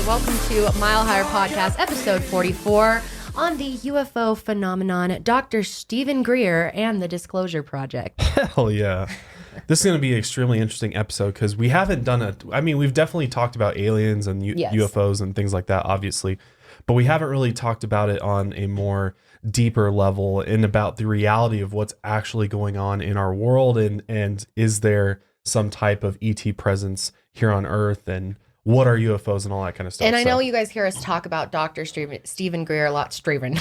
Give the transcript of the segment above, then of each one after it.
Welcome to Mile Higher Podcast, episode 44, on the UFO phenomenon, Dr. Stephen Greer and the Disclosure Project. Hell yeah. This is going to be an extremely interesting episode because we haven't done we've definitely talked about aliens and UFOs and things like that, obviously, but we haven't really talked about it on a more deeper level and about the reality of what's actually going on in our world and is there some type of ET presence here on Earth, and what are UFOs and all that kind of stuff. And I know you guys hear us talk about Dr. Stephen Greer a lot. Straven.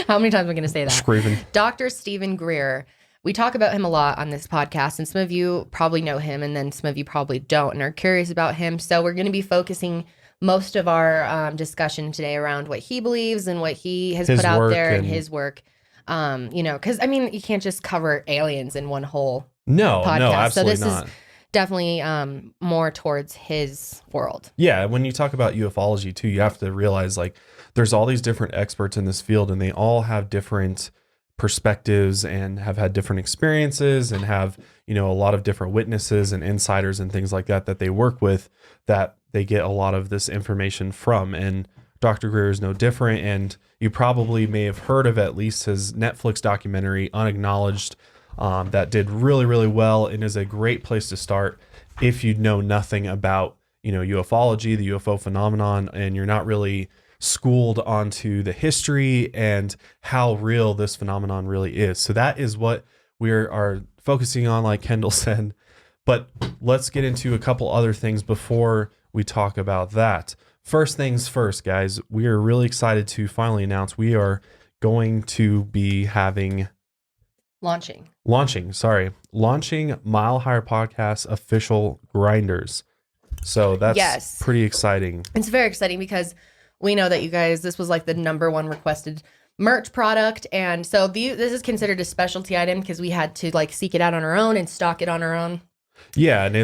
How many times am I going to say that? Straven. Dr. Stephen Greer. We talk about him a lot on this podcast, and some of you probably know him, and then some of you probably don't and are curious about him. So we're going to be focusing most of our discussion today around what he believes and what he has put out there and his work. Because, you can't just cover aliens in one whole podcast. No, absolutely so this not. is definitely more towards his world. Yeah, when you talk about ufology too, you have to realize there's all these different experts in this field, and they all have different perspectives and have had different experiences and have a lot of different witnesses and insiders and things like that they work with, that they get a lot of this information from. And Dr. Greer is no different, and you probably may have heard of at least his Netflix documentary Unacknowledged, that did really, really well and is a great place to start if you know nothing about ufology, the UFO phenomenon, and you're not really schooled onto the history and how real this phenomenon really is. So that is what we are focusing on, like Kendall said. But let's get into a couple other things before we talk about that. First things first, guys, we are really excited to finally announce we are going to be launching Mile Higher Podcast official grinders. So that's pretty exciting. It's very exciting because we know that you guys, this was like the number one requested merch product. And so this is considered a specialty item because we had to seek it out on our own and stock it on our own. Yeah. And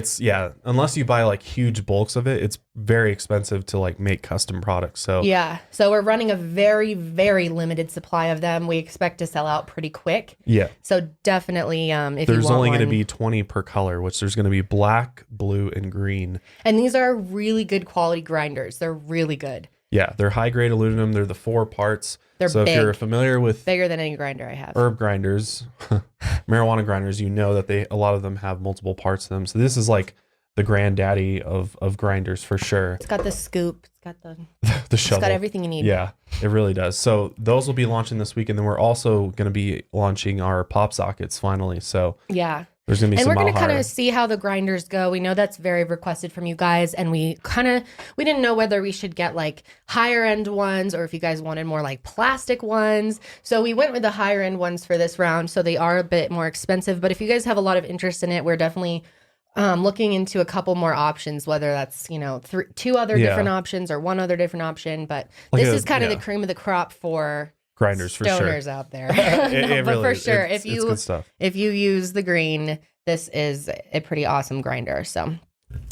unless you buy huge bulks of it, it's very expensive to make custom products. So we're running a very, very limited supply of them. We expect to sell out pretty quick. Yeah. So definitely, if there's you want only going to one, be 20 per color, which there's going to be black, blue, and green. And these are really good quality grinders. They're really good. Yeah, they're high grade aluminum. They're the 4 parts. They're so big. If you're familiar with bigger than any grinder I have, herb grinders, marijuana grinders, you know that a lot of them have multiple parts to them. So this is the granddaddy of grinders for sure. It's got the scoop. It's got the shovel. It's got everything you need. Yeah, it really does. So those will be launching this week, and then we're also going to be launching our pop sockets finally. So yeah. There's going to be and some we're going to kind higher. of see how the grinders go. We know that's very requested from you guys, and we didn't know whether we should get higher end ones or if you guys wanted more plastic ones. So we went with the higher end ones for this round. So they are a bit more expensive, but if you guys have a lot of interest in it, we're definitely looking into a couple more options, whether that's 2 other different options or 1 other different option. But this is kind of the cream of the crop for grinders, for sure. Stoners out there. It but really, for sure, it's good stuff. If you use the green, this is a pretty awesome grinder. So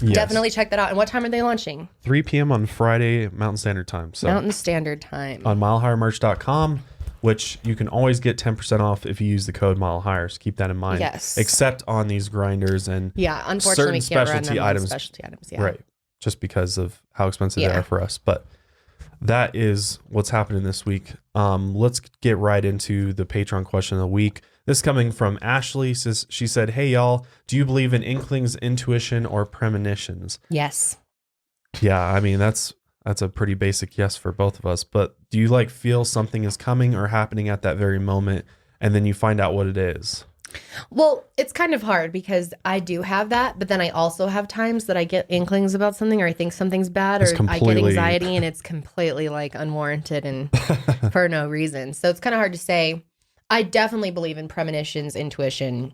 yes. Definitely check that out. And what time are they launching? 3 p.m. on Friday, Mountain Standard Time. So Mountain Standard Time. On milehighermerch.com, which you can always get 10% off if you use the code milehigher. So keep that in mind. Yes. Except on these grinders and unfortunately, certain we can't run them on items. Specialty items. Yeah. Right. Just because of how expensive they are for us. But that is what's happening this week. Let's get right into the Patreon question of the week. This coming from Ashley. She said, "Hey y'all, do you believe in inklings, intuition, or premonitions?" Yes. Yeah, that's a pretty basic yes for both of us. But do you feel something is coming or happening at that very moment, and then you find out what it is? Well, it's kind of hard because I do have that, but then I also have times that I get inklings about something, or I think something's bad, or I get anxiety and it's completely unwarranted and for no reason. So it's kind of hard to say. I definitely believe in premonitions, intuition,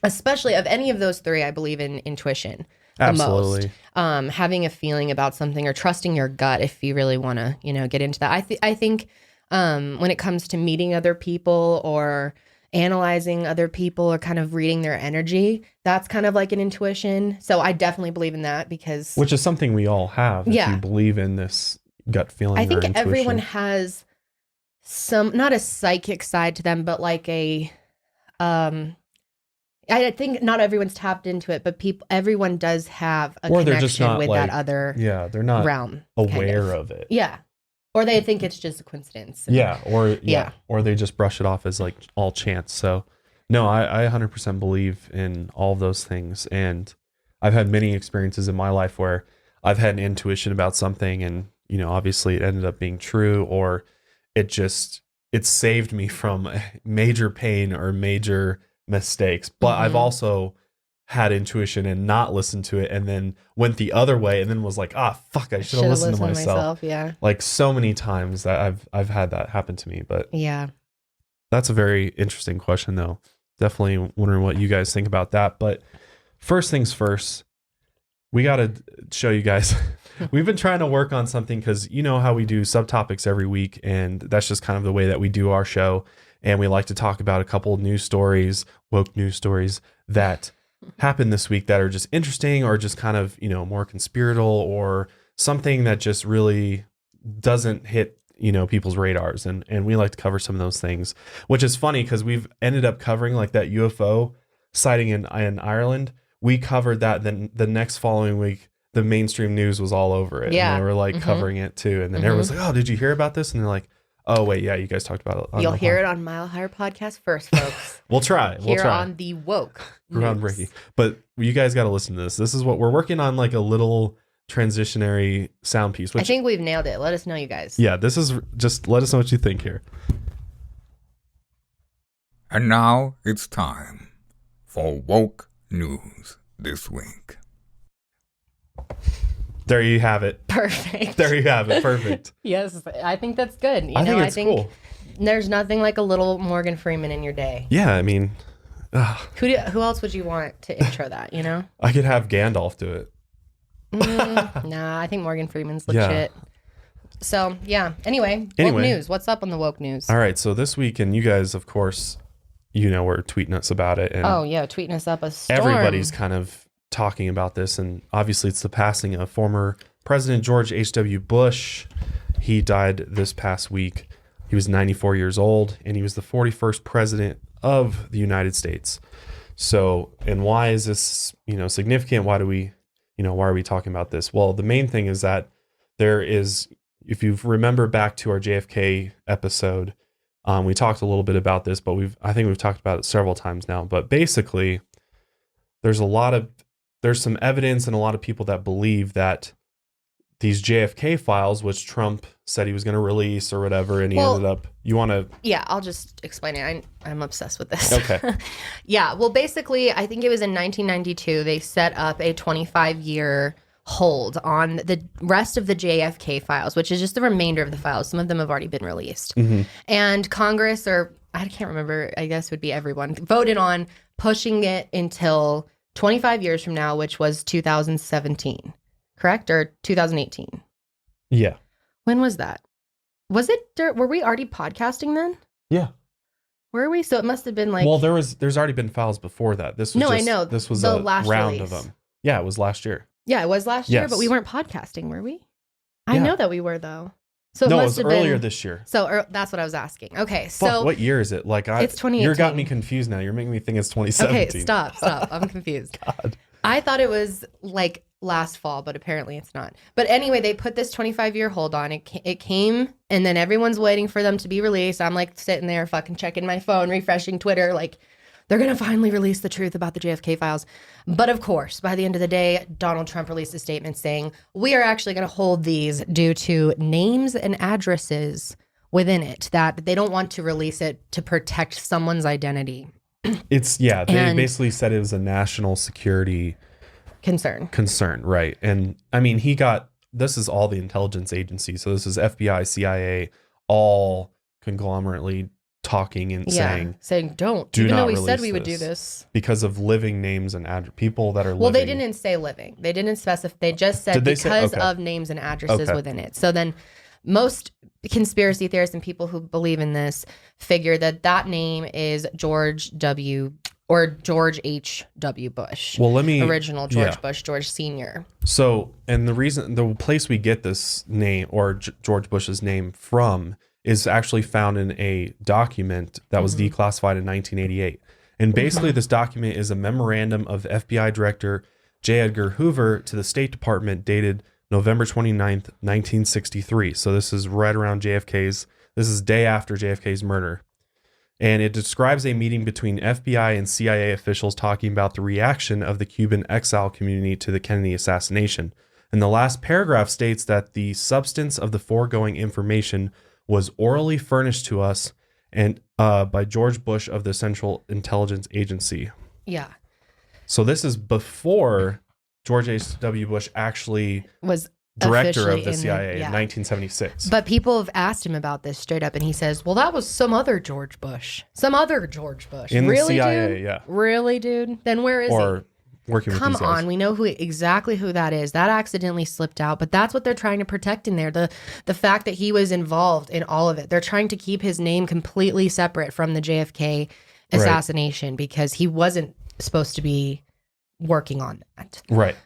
especially of any of those 3. I believe in intuition the Absolutely. most. Having a feeling about something or trusting your gut if you really want to, get into that. I think when it comes to meeting other people or analyzing other people or kind of reading their energy, that's kind of like an intuition. So I definitely believe in that because... Which is something we all have if you believe in this gut feeling. I think or intuition. Everyone has not a psychic side to them, but I think not everyone's tapped into it, but everyone does have a Or they're just connection not with like, that other they're not realm. aware of it. Yeah. Or they think it's just a coincidence. Or they just brush it off as like all chance. So no, I 100% believe in all of those things. And I've had many experiences in my life where I've had an intuition about something and, obviously it ended up being true, or it saved me from major pain or major mistakes. But I've also had intuition and not listened to it and then went the other way and then was like, fuck, I should have listened to myself. Yeah. Like so many times that I've had that happen to me. But yeah, that's a very interesting question though. Definitely wondering what you guys think about that. But first things first, we got to show you guys. We've been trying to work on something because you know how we do subtopics every week, and that's just kind of the way that we do our show. And we like to talk about a couple news stories, woke news stories that happened this week that are just interesting or just kind of, more conspiratorial or something that just really doesn't hit, people's radars. And we like to cover some of those things, which is funny because we've ended up covering like that UFO sighting in Ireland. We covered that. Then the next following week, the mainstream news was all over it. Yeah. And they were like covering it too. And then everyone's like, oh, did you hear about this? And they're like, oh, wait, yeah, you guys talked about it. You'll hear it on Mile Higher Podcast first, folks. We'll try. Here on the woke groundbreaking. But you guys got to listen to this. This is what we're working on, like a little transitionary sound piece. Which, I think we've nailed it. Let us know, you guys. Yeah, this is just let us know what you think here. And now it's time for woke news this week. There you have it. Perfect. There you have it. Perfect. Yes, I think that's good. I think cool. There's nothing like a little Morgan Freeman in your day. Yeah, I mean, who else would you want to intro that? I could have Gandalf do it. Nah, I think Morgan Freeman's legit. Yeah. So yeah. Anyway, woke news. What's up on the woke news? All right. So this week, and you guys, of course, were tweeting us about it. And tweeting us up a storm. Everybody's kind of talking about this, and obviously it's the passing of former President George H.W. Bush. He died this past week. He was 94 years old, and he was the 41st president of the United States. So, and why is this, significant? Why are we talking about this? Well, the main thing is that there is, if you remember back to our JFK episode, we talked a little bit about this, but I think we've talked about it several times now. But basically, there's some evidence and a lot of people that believe that these JFK files, which Trump said he was going to release or whatever, and he ended up, Yeah, I'll just explain it. I'm obsessed with this. Okay. Yeah, well, basically, I think it was in 1992, they set up a 25-year hold on the rest of the JFK files, which is just the remainder of the files. Some of them have already been released. Mm-hmm. And Congress, or I can't remember, I guess it would be everyone, voted on pushing it until 25 years from now, which was 2017, correct? Or 2018? Yeah. When was that? Were we already podcasting then? Yeah. Were we? So it must have been like... Well, there's already been files before that. I know. This was the a last round release. of them. Yeah, it was last year. Yeah, it was last year, but we weren't podcasting, were we? I know that we were, though. So it was earlier this year. So that's what I was asking. Okay, so what year is it? Like it's 2018. You got me confused now. You're making me think it's 2017. Okay, stop. I'm confused. God. I thought it was like last fall, but apparently it's not. But anyway, they put this 25-year hold on. It came, and then everyone's waiting for them to be released. I'm like sitting there fucking checking my phone, refreshing Twitter, like they're going to finally release the truth about the JFK files. But of course, by the end of the day, Donald Trump released a statement saying, we are actually going to hold these due to names and addresses within it, that they don't want to release it to protect someone's identity. They basically said it was a national security concern, right? And I mean, this is all the intelligence agencies. So this is FBI, CIA, all conglomerately talking and saying don't. Do Even not though we release said we would this do this. Because of living names and people that are living. Well, they didn't say living. They didn't specify. They just said because of names and addresses within it. So then most conspiracy theorists and people who believe in this figure that name is George W. or George H.W. Bush. Well, original George Bush, George Sr. So, and the place we get this name or George Bush's name from is actually found in a document that was declassified in 1988. And basically, this document is a memorandum of FBI Director J. Edgar Hoover to the State Department dated November 29th, 1963. So this is right around this is day after JFK's murder. And it describes a meeting between FBI and CIA officials talking about the reaction of the Cuban exile community to the Kennedy assassination. And the last paragraph states that the substance of the foregoing information was orally furnished to us and by George Bush of the Central Intelligence Agency. Yeah. So this is before George H.W. Bush actually was director of the in CIA in 1976. But people have asked him about this straight up, and he says, well, that was some other George Bush. Some other George Bush. In really, the CIA, dude? yeah. Really, dude? Then where is he? Or working with Come these guys. on, we know exactly who that is. That accidentally slipped out, but that's what they're trying to protect in there. The fact that he was involved in all of it. They're trying to keep his name completely separate from the JFK assassination because he wasn't supposed to be working on that. Right.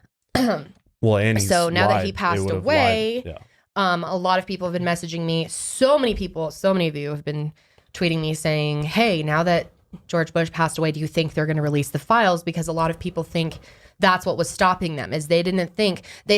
Well, and so now that he passed away, yeah. A lot of people have been messaging me. So many of you have been tweeting me saying, hey, now that George Bush passed away, do you think they're going to release the files? Because a lot of people think that's what was stopping them, is they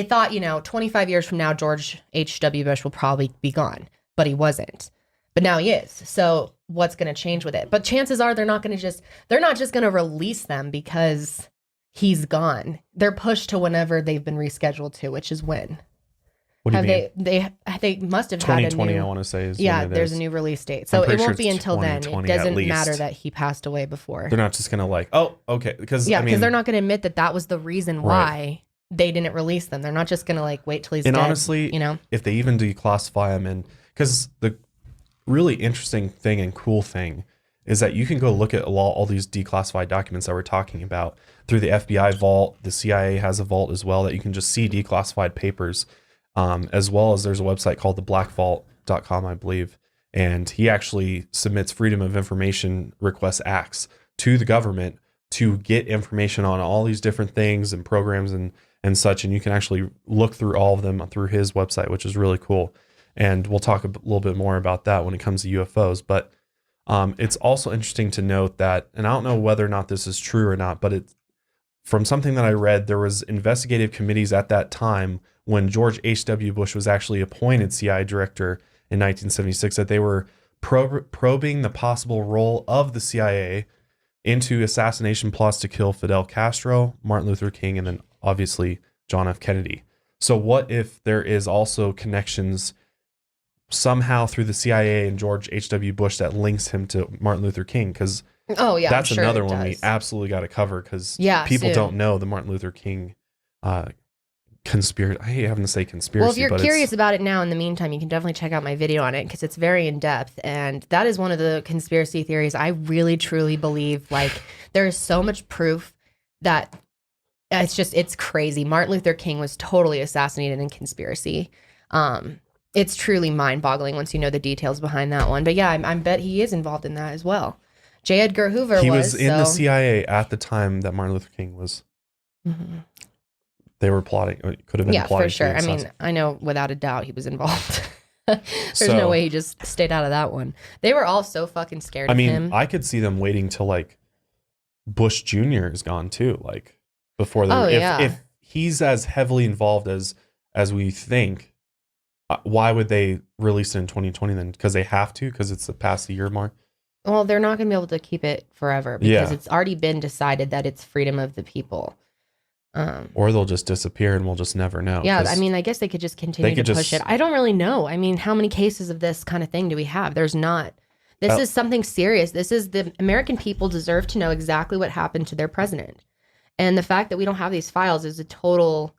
thought, 25 years from now, George H.W. Bush will probably be gone, but he wasn't. But now he is. So what's going to change with it? But chances are they're not just going to release them because he's gone. They're pushed to whenever they've been rescheduled to, which is when. What do you mean? They must have had a 2020, I want to say is there's a new release date. So it won't be until then. It doesn't matter that he passed away before. They're not just going to okay. Because they're not going to admit that was the reason why they didn't release them. They're not just going to wait till he's dead. And honestly, if they even declassify him, and because the really interesting thing and cool thing is that you can go look at all these declassified documents that we're talking about through the FBI vault. The CIA has a vault as well that you can just see declassified papers. As well as there's a website called theblackvault.com, I believe. And he actually submits Freedom of Information request acts to the government to get information on all these different things and programs and such. And you can actually look through all of them through his website, which is really cool. And we'll talk a little bit more about that when it comes to UFOs. But it's also interesting to note that, and I don't know whether or not this is true or not, but from something that I read, there was investigative committees at that time when George H.W. Bush was actually appointed CIA director in 1976, that they were probing the possible role of the CIA into assassination plots to kill Fidel Castro, Martin Luther King, and then obviously John F. Kennedy. So what if there is also connections somehow through the CIA and George H.W. Bush that links him to Martin Luther King? Because that's another one we absolutely got to cover, because people don't know the Martin Luther King conspiracy. I hate having to say conspiracy. Well, if you're curious about it now, in the meantime, you can definitely check out my video on it because it's very in depth. And that is one of the conspiracy theories I really, truly believe. There is so much proof that it's crazy. Martin Luther King was totally assassinated in conspiracy. It's truly mind boggling once you know the details behind that one. But yeah, I bet he is involved in that as well. J. Edgar Hoover was in the CIA at the time that Martin Luther King was. Mm-hmm. They were plotting. It could have been plotting. For sure. I mean, I know without a doubt he was involved. There's no way he just stayed out of that one. They were all so fucking scared of him. I could see them waiting till Bush Jr. is gone too, before they. If he's as heavily involved as we think, why would they release it in 2020 then? Because they have to, because it's past the year mark. Well, they're not going to be able to keep it forever because it's already been decided that it's freedom of the people. Or they'll just disappear and we'll just never know. Yeah, I guess they could just continue to push it. I don't really know. I mean, how many cases of this kind of thing do we have? There's not. This is something serious. The American people deserve to know exactly what happened to their president. And the fact that we don't have these files is a total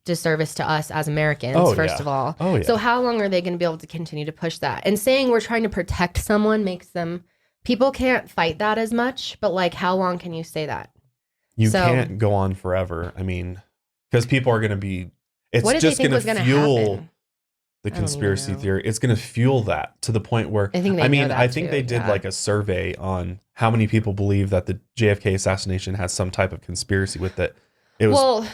disservice to us as Americans, first of all. Oh, yeah. So how long are they going to be able to continue to push that? And saying we're trying to protect someone makes them... People can't fight that as much, but how long can you say that? You can't go on forever. I mean, because people are going to be... It's just going to fuel the conspiracy theory. It's going to fuel that to the point where... I think they did a survey on how many people believe that the JFK assassination has some type of conspiracy with it. Well,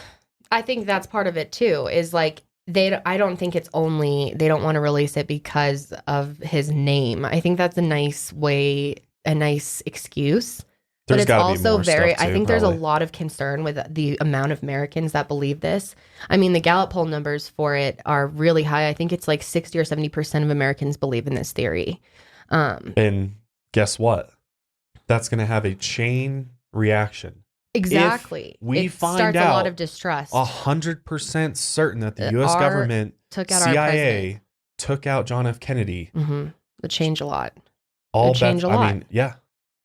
I think that's part of it too, is I don't think it's only they don't want to release it because of his name. I think that's a nice excuse But There's it's gotta be also more very, stuff, I too, think there's a probably. lot of concern with the amount of Americans that believe this. I mean, the Gallup poll numbers for it are really high. I think it's like 60 or 70% of Americans believe in this theory. And guess what? That's going to have a chain reaction. Exactly. If we it find starts out a lot of distrust. 100% certain that the U.S. Our- government, took out our CIA, took out John F. Kennedy, Mm-hmm. It'd change a lot. all It'd change bets, a lot. I mean, yeah,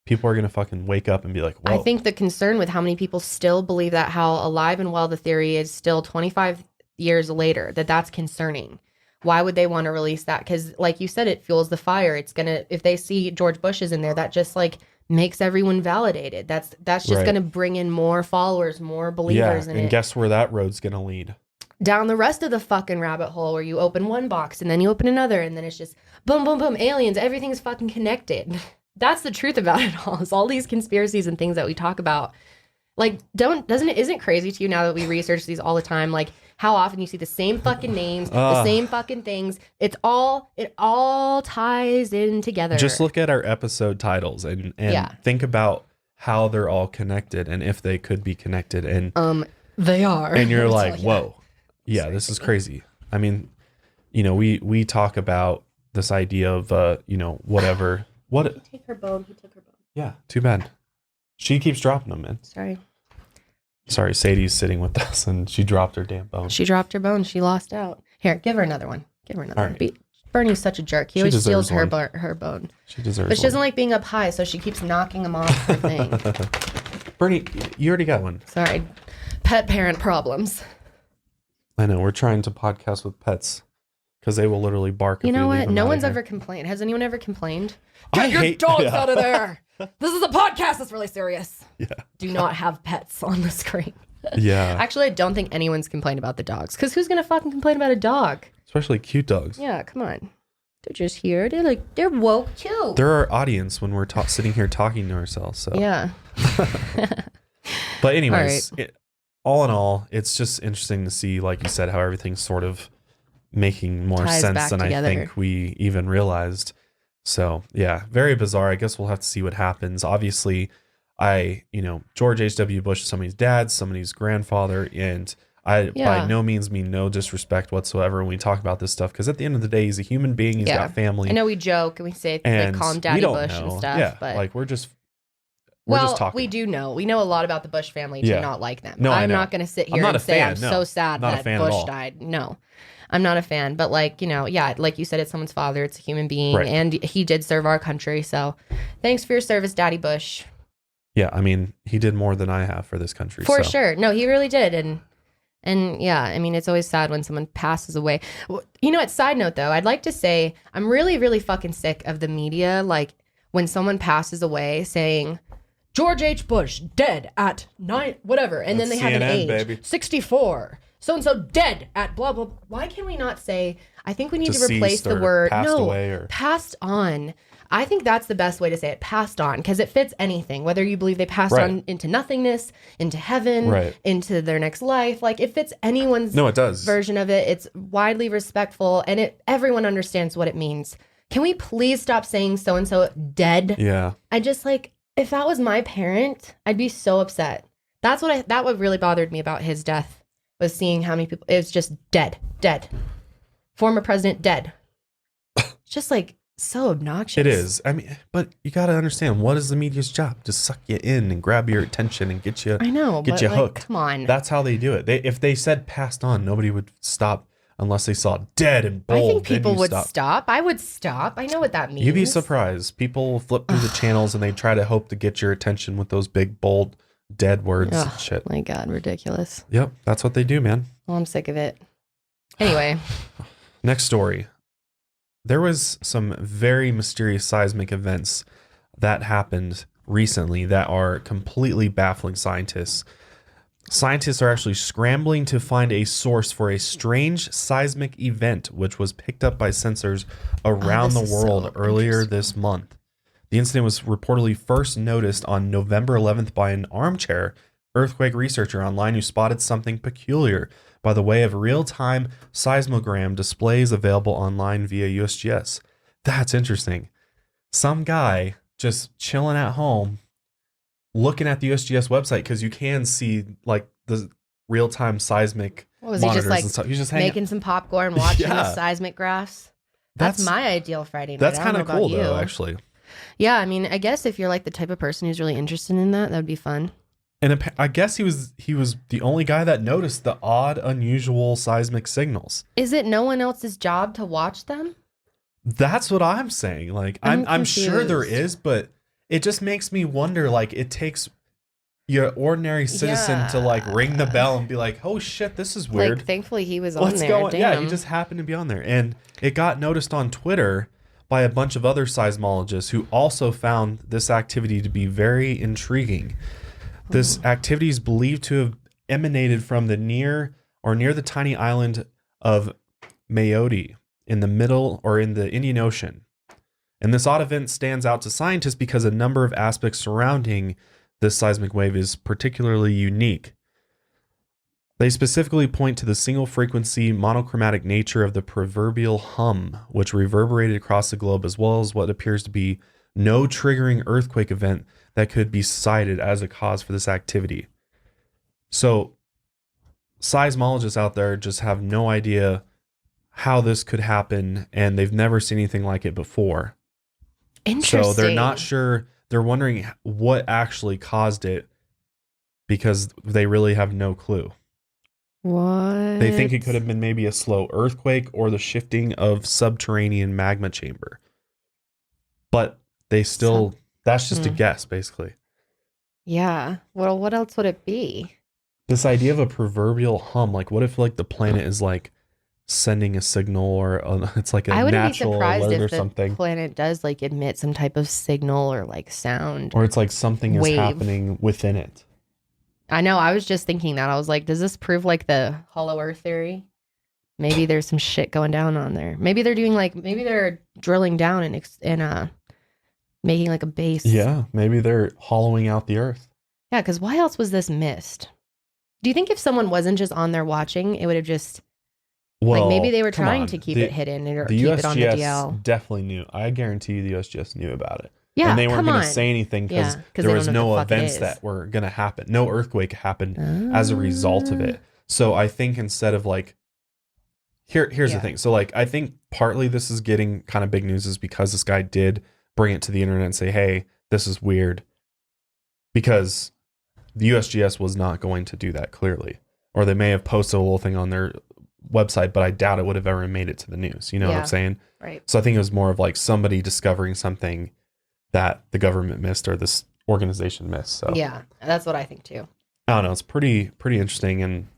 people are going to fucking wake up and be like, whoa. I think the concern with how many people still believe that, how alive and well the theory is still 25 years later, that's concerning. Why would they want to release that? Because like you said, it fuels the fire. It's going to, if they see George Bush is in there, that just like makes everyone validated. That's just Right. going to bring in more followers, more believers in and it. guess where that road's going to lead? Down the rest of the fucking rabbit hole where you open one box and then you open another and then it's just boom, boom, boom, aliens, everything's fucking connected. That's the truth about it all. Is all these conspiracies and things that we talk about. Like, isn't it crazy to you now that we research these all the time? Like how often you see the same fucking names, the same fucking things. It all ties in together. Just look at our episode titles and think about how they're all connected and if they could be connected. And they are. And you're like, whoa, yeah, this is crazy. I mean, you know, we talk about this idea of whatever. What? Take her bone. He took her bone. Yeah, too bad. She keeps dropping them, man. Sorry, Sadie's sitting with us and she dropped her damn bone. She dropped her bone. She lost out. Here, give her another one. All right. one. Bernie's such a jerk. He always steals her bone. She deserves But she doesn't like being up high, so she keeps knocking him off her thing. Bernie, you already got one. Sorry. Pet parent problems. I know. We're trying to podcast with pets because they will literally bark. You know if what? leave them No out of one's here. ever complained. Has anyone ever complained? I Get your hate- dogs yeah. out of there. This is a podcast that's really serious. Yeah. Do not have pets on the screen. Yeah. Actually, I don't think anyone's complained about the dogs. Because who's going to fucking complain about a dog? Especially cute dogs. Yeah, come on. They're just here. They're woke too. They're our audience when we're sitting here talking to ourselves. So. Yeah. But anyways, all in all, it's just interesting to see, like you said, how everything's sort of making more Ties sense back than together. I think we even realized. So yeah, very bizarre. I guess we'll have to see what happens. Obviously, George H.W. Bush is somebody's dad, somebody's grandfather, and I by no means mean no disrespect whatsoever when we talk about this stuff, because at the end of the day, he's a human being. He's got family. I know we joke and we say and they call him we Daddy don't Bush know. and stuff, Yeah, but like we're just talking. we do know. We know a lot about the Bush family to not like them. No, I'm I know. not going to sit I'm here not and a say fan, I'm no. so sad Not a that fan at Bush all. died. No, I'm not a fan. But like you said, it's someone's father. It's a human being, Right. and he did serve our country. So thanks for your service, Daddy Bush. Yeah, I mean, he did more than I have for this country. For so. sure. No, he really did. And yeah, I mean, it's always sad when someone passes away. You know what? Side note though, I'd like to say I'm really, really fucking sick of the media. Like when someone passes away saying George H. Bush dead at 9, whatever. And That's then they have an CNN, age, baby. 64. So-and-so dead at blah, blah. Why can we not say, I think we need to Deceased replace the or word, passed away or- passed on. I think that's the best way to say it, passed on, because it fits anything, whether you believe they passed Right. on into nothingness, into heaven, Right. into their next life. Like it fits anyone's No, it does. version of it. It's widely respectful and everyone understands what it means. Can we please stop saying so-and-so dead? Yeah. I just like, if that was my parent, I'd be so upset. That what really bothered me about his death was seeing how many people, it was just dead. Former president dead. It's just like so obnoxious. It is. I mean, but you got to understand, what is the media's job? To suck you in and grab your attention and get you I know, get but you like, hooked. come on. That's how they do it. If they said passed on, nobody would stop unless they saw dead and bold. I think then people you would stop. stop. I would stop. I know what that means. You'd be surprised. People flip through the channels and they try to hope to get your attention with those big, bold, dead words and Oh, shit. my God, ridiculous. Yep, that's what they do, man. Well, I'm sick of it. Anyway, Next story. There was some very mysterious seismic events that happened recently that are completely baffling scientists. Scientists are actually scrambling to find a source for a strange seismic event which was picked up by sensors around this the is world so earlier interesting. this month. The incident was reportedly first noticed on November 11th by an armchair earthquake researcher online who spotted something peculiar by the way of real-time seismogram displays available online via USGS. That's interesting. Some guy just chilling at home looking at the USGS website because you can see like the real-time seismic What was he monitors just like and stuff. He's just hanging. making some popcorn, watching the Yeah. seismic graphs? That's my ideal Friday night. That's I don't kind know of cool about you. though, actually. Yeah, I mean, I guess if you're like the type of person who's really interested in that would be fun. And I guess he was the only guy that noticed the odd, unusual seismic signals. Is it no one else's job to watch them? That's what I'm saying. Like I'm sure there confused. is, but it just makes me wonder. Like it takes your ordinary citizen to like ring the bell and be like, "Oh shit, this is weird." Like, thankfully he was What's on there. going? Yeah, Damn. he just happened to be on there, and it got noticed on Twitter by a bunch of other seismologists who also found this activity to be very intriguing. This activity is believed to have emanated from the near the tiny island of Mayotte in the middle or in the Indian Ocean. And this odd event stands out to scientists because a number of aspects surrounding this seismic wave is particularly unique. They specifically point to the single frequency monochromatic nature of the proverbial hum, which reverberated across the globe, as well as what appears to be no triggering earthquake event that could be cited as a cause for this activity. So seismologists out there just have no idea how this could happen, and they've never seen anything like it before. Interesting. So they're not sure. They're wondering what actually caused it because they really have no clue. What? They think it could have been maybe a slow earthquake or the shifting of subterranean magma chamber. But they still, that's just a guess, basically. Yeah. Well, what else would it be? This idea of a proverbial hum, like what if like the planet is like sending a signal or it's like a I wouldn't be natural surprised alert if or the something. planet does like emit some type of signal or like sound. Or it's like something wave. is happening within it. I know. I was just thinking that. I was like, does this prove like the hollow earth theory? Maybe there's some shit going down on there. Maybe they're doing like, maybe they're drilling down and making like a base. Yeah, maybe they're hollowing out the earth. Yeah, because why else was this missed? Do you think if someone wasn't just on there watching, it would have just Well, like maybe they were come trying on. to keep The- it hidden or The keep USGS it on the DL? definitely knew. I guarantee you the USGS knew about it. Yeah, and they weren't come going on. to say anything because Yeah, 'cause there they was don't know no what the fuck it events is. that were going to happen. No earthquake happened as a result of it. So I think instead of like, here's the thing. So like, I think partly this is getting kind of big news is because this guy did bring it to the internet and say, hey, this is weird. Because the USGS was not going to do that clearly. Or they may have posted a little thing on their website, but I doubt it would have ever made it to the news. You know what I'm saying? Right. So I think it was more of like somebody discovering something that the government missed or this organization missed. So Yeah, that's what I think too. I don't know. It's pretty interesting, and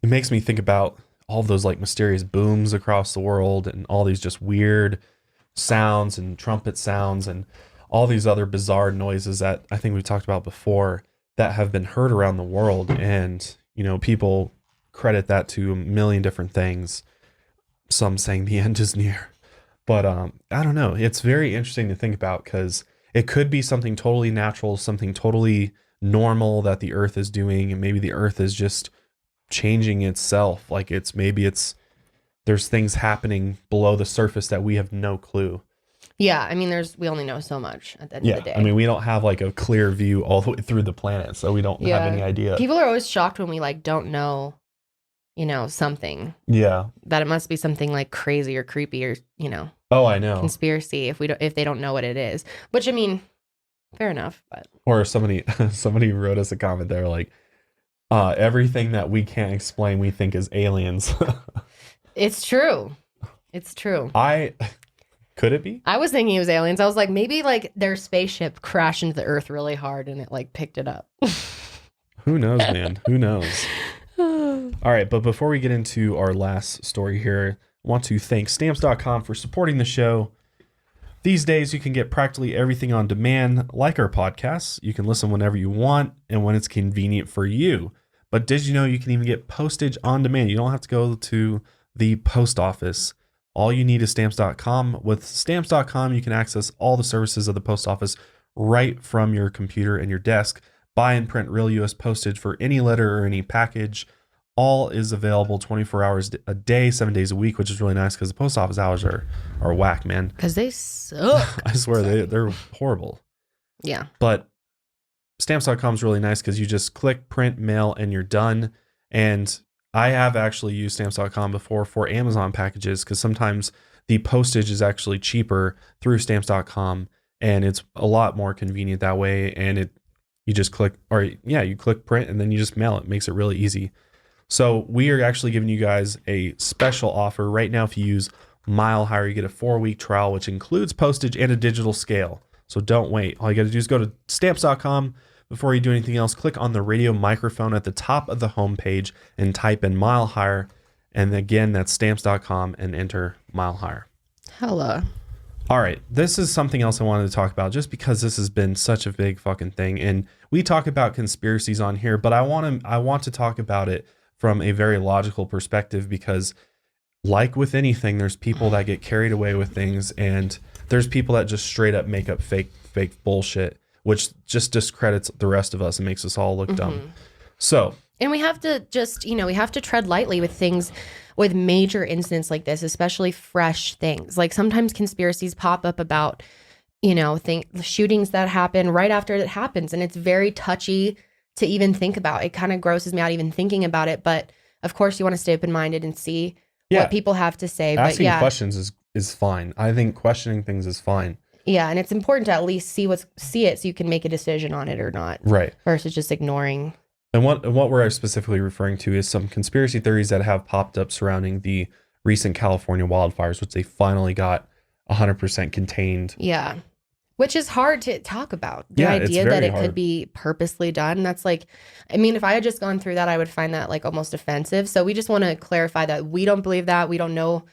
it makes me think about all of those like mysterious booms across the world and all these just weird sounds and trumpet sounds and all these other bizarre noises that I think we've talked about before that have been heard around the world. And, you know, people credit that to a million different things. Some saying the end is near. But I don't know. It's very interesting to think about because it could be something totally natural, something totally normal that the earth is doing. And maybe the earth is just changing itself. Like there's things happening below the surface that we have no clue. Yeah, I mean, we only know so much at the end of the day. I mean, we don't have like a clear view all the way through the planet, so we don't have any idea. People are always shocked when we like don't know, you know, something. Yeah. That it must be something like crazy or creepy or, you know. Oh, I know. Conspiracy if they don't know what it is. Which I mean, fair enough, but Or somebody wrote us a comment there like everything that we can't explain we think is aliens. it's true. It's true. Could it be? I was thinking it was aliens. I was like, maybe like their spaceship crashed into the earth really hard and it like picked it up. Who knows, man? Who knows? All right, but before we get into our last story here, I want to thank stamps.com for supporting the show. These days, you can get practically everything on demand, like our podcasts. You can listen whenever you want and when it's convenient for you. But did you know you can even get postage on demand? You don't have to go to the post office. All you need is stamps.com. With stamps.com, you can access all the services of the post office right from your computer and your desk. Buy and print real U.S. postage for any letter or any package. All is available 24 hours a day, 7 days a week, which is really nice because the post office hours are whack, man. Because they suck. I swear they're horrible. Yeah. But stamps.com is really nice because you just click print, mail, and you're done. And I have actually used stamps.com before for Amazon packages because sometimes the postage is actually cheaper through stamps.com, and it's a lot more convenient that way. And you just click, you click print and then you just mail it. It makes it really easy. So we are actually giving you guys a special offer right now. If you use Mile Higher, you get a 4-week trial, which includes postage and a digital scale. So don't wait. All you got to do is go to stamps.com. Before you do anything else, click on the radio microphone at the top of the homepage and type in Mile Higher. And again, that's stamps.com and enter Mile Higher. Hella. All right. This is something else I wanted to talk about just because this has been such a big fucking thing. And we talk about conspiracies on here, but I want to talk about it from a very logical perspective because like with anything, there's people that get carried away with things, and there's people that just straight up make up fake bullshit, which just discredits the rest of us and makes us all look dumb. So, and we have to just, we have to tread lightly with things, with major incidents like this, especially fresh things. Like sometimes conspiracies pop up about, shootings that happen right after it happens, and it's very touchy to even think about. It kind of grosses me out even thinking about it, but of course you want to stay open-minded and see what people have to say. Asking questions is fine. I think questioning things is fine. Yeah, and it's important to at least see it so you can make a decision on it or not. Right. Versus just ignoring. And what we're specifically referring to is some conspiracy theories that have popped up surrounding the recent California wildfires, which they finally got 100% contained. Yeah. Which is hard to talk about. The idea that it could be purposely done. That's like, if I had just gone through that, I would find that like almost offensive. So we just want to clarify that we don't believe that. We don't know.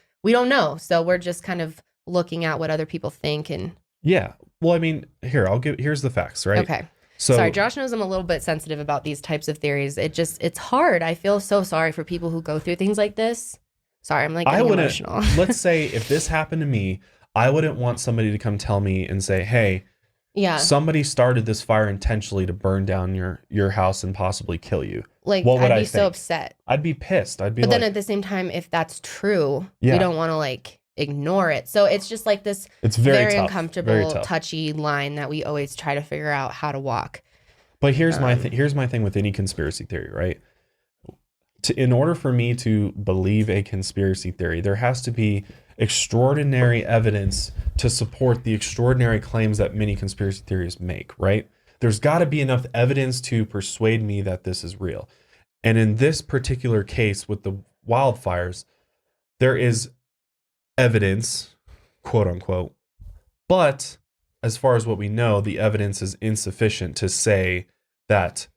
So we're just kind of looking at what other people think. And yeah. Well, here's the facts, right? Okay. So, sorry, Josh knows I'm a little bit sensitive about these types of theories. It's hard. I feel so sorry for people who go through things like this. Sorry, I'm like getting emotional. Let's say if this happened to me, I wouldn't want somebody to come tell me and say, hey, somebody started this fire intentionally to burn down your house and possibly kill you. Like, what would I'd be so upset. I'd be pissed. But then at the same time, if that's true, we don't want to like ignore it. So it's just like this it's very tough, uncomfortable, touchy line that we always try to figure out how to walk. But here's my thing with any conspiracy theory, right? In order for me to believe a conspiracy theory, there has to be extraordinary evidence to support the extraordinary claims that many conspiracy theories make, right? There's got to be enough evidence to persuade me that this is real. And in this particular case with the wildfires, there is evidence, quote unquote, but as far as what we know, the evidence is insufficient to say that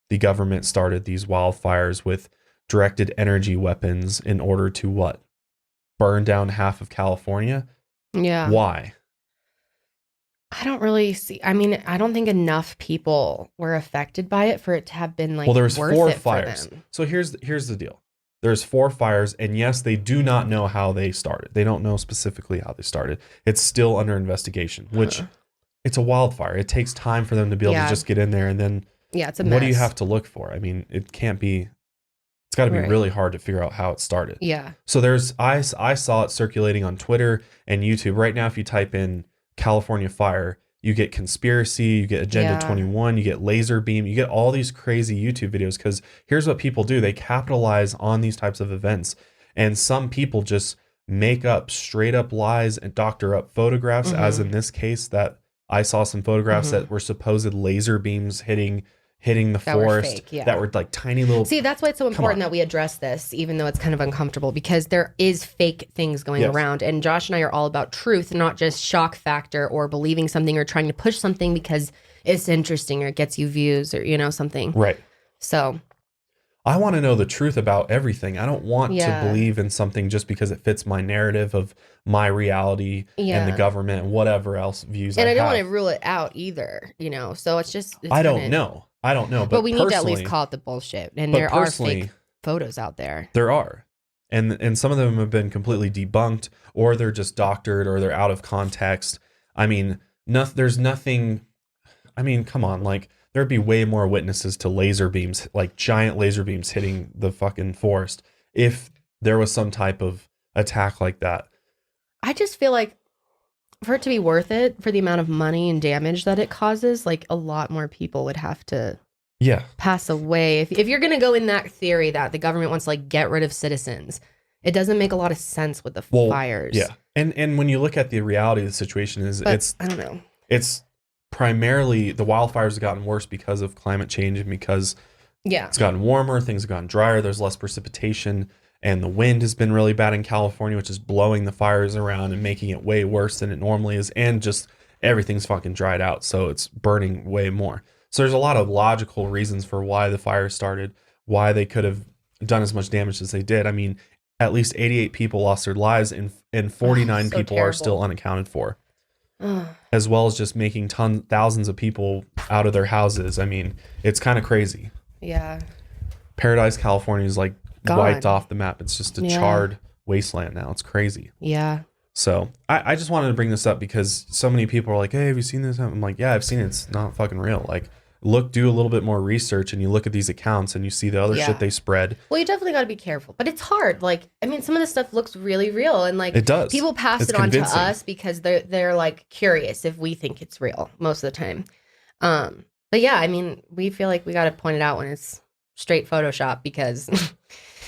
the government started these wildfires with directed energy weapons in order to what? Burn down half of California? Yeah. Why? I don't really see. I don't think enough people were affected by it for it to have been like. Well, there's worth 4 it fires. For them. So here's the deal. There's 4 fires, and yes, they do not know how they started. They don't know specifically how they started. It's still under investigation, which it's a wildfire. It takes time for them to be able to just get in there, and then it's a mess. What do you have to look for? It can't be. It's got to be really hard to figure out how it started. Yeah. So I saw it circulating on Twitter and YouTube. Right now, if you type in California fire, you get conspiracy, you get Agenda 21, you get laser beam, you get all these crazy YouTube videos because here's what people do. They capitalize on these types of events. And some people just make up straight up lies and doctor up photographs, as in this case that I saw some photographs that were supposed laser beams hitting the forest that were like tiny little. See, that's why it's so important that we address this, even though it's kind of uncomfortable, because there is fake things going around. And Josh and I are all about truth, not just shock factor or believing something or trying to push something because it's interesting or it gets you views or, something. Right. So I want to know the truth about everything. I don't want to believe in something just because it fits my narrative of my reality and the government and whatever else views I have. And I don't want to rule it out either, So it's just. I don't know. But we need to at least call it the bullshit. And there are fake photos out there. There are. And some of them have been completely debunked, or they're just doctored, or they're out of context. There's nothing. Come on. Like, there'd be way more witnesses to laser beams, like giant laser beams hitting the fucking forest, if there was some type of attack like that. I just feel like for it to be worth it, for the amount of money and damage that it causes, like a lot more people would have to pass away. If you're going to go in that theory that the government wants to like get rid of citizens, it doesn't make a lot of sense with the fires. Yeah. And when you look at the reality of the situation I don't know. It's primarily the wildfires have gotten worse because of climate change and because it's gotten warmer, things have gotten drier, there's less precipitation, and the wind has been really bad in California, which is blowing the fires around and making it way worse than it normally is, and just everything's fucking dried out, so it's burning way more. So there's a lot of logical reasons for why the fire started, why they could have done as much damage as they did. I mean, at least 88 people lost their lives and 49 people are still unaccounted for. As well as just making thousands of people out of their houses. I mean, it's kind of crazy. Yeah. Paradise, California is like gone. Wiped off the map. It's just a charred wasteland now. It's crazy. Yeah. So I just wanted to bring this up because so many people are like, hey, have you seen this? I'm like, yeah, I've seen it. It's not fucking real. Like, do a little bit more research and you look at these accounts and you see the other shit they spread. Well, you definitely got to be careful, but it's hard. Like, I mean, some of this stuff looks really real, and like, it does. People pass it on to us because they're like curious if we think it's real most of the time. But yeah, I mean, we feel like we got to point it out when it's straight Photoshop because.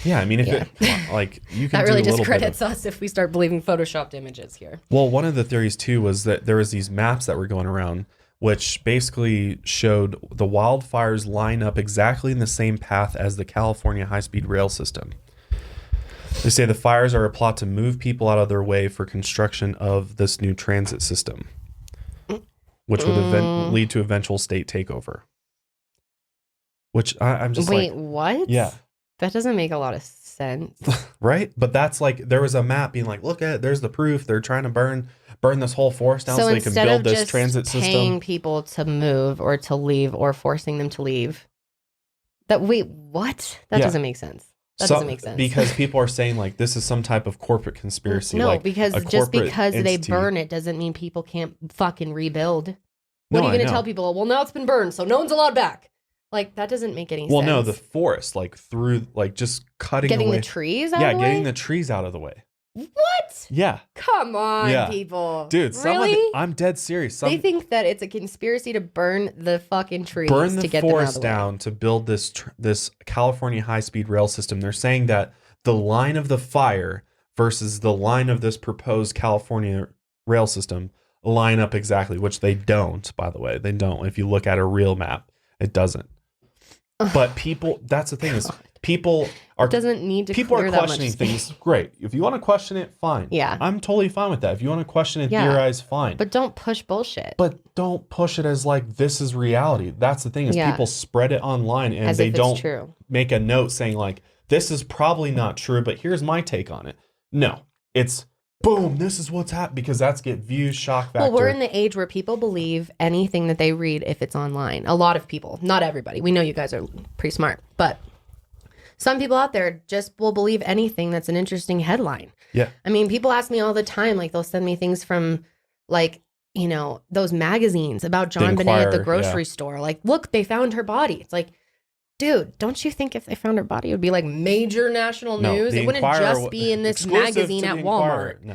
Yeah, I mean, if it like you can that really do a little discredits us if we start believing photoshopped images here. Well, one of the theories too was that there was these maps that were going around, which basically showed the wildfires line up exactly in the same path as the California high-speed rail system. They say the fires are a plot to move people out of their way for construction of this new transit system, which would lead to eventual state takeover. Which I'm just wait, what? Yeah. That doesn't make a lot of sense. Right? But that's like, there was a map being like, look at it, there's the proof. They're trying to burn this whole forest down so they can build this transit system. Paying people to move or to leave or forcing them to leave. What? That doesn't make sense. That doesn't make sense. Because people are saying like this is some type of corporate conspiracy. No, like because just because they burn it doesn't mean people can't fucking rebuild. What are you going to tell people? Well, now it's been burned, so no one's allowed back. Like, that doesn't make any sense. Well, no, the forest, like through, like just getting away. The trees out of the way? Yeah, getting the trees out of the way. What? Yeah. Come on, people. Dude, really? I'm dead serious. They think that it's a conspiracy to burn the fucking trees burn the to get forest them out of the down way. To build this California high-speed rail system. They're saying that the line of the fire versus the line of this proposed California rail system line up exactly, which they don't, by the way. They don't. If you look at a real map, it doesn't. But people, that's the thing is people are doesn't need to people clear are that questioning much things. Great. If you want to question it, fine. Yeah. I'm totally fine with that. If you want to question and theorize, fine. But don't push bullshit. But don't push it as like this is reality. That's the thing is people spread it online and they don't make a note saying like this is probably not true, but here's my take on it. No. It's boom, this is what's happening because that's get views, shock factor. Well, we're in the age where people believe anything that they read if it's online. A lot of people, not everybody. We know you guys are pretty smart, but some people out there just will believe anything that's an interesting headline. Yeah. I mean, people ask me all the time, like they'll send me things from like, you know, those magazines about John Bonet at the grocery store. Like, look, they found her body. It's like, dude, don't you think if they found her body, it would be like major national news? It wouldn't just be in this magazine at Walmart. No.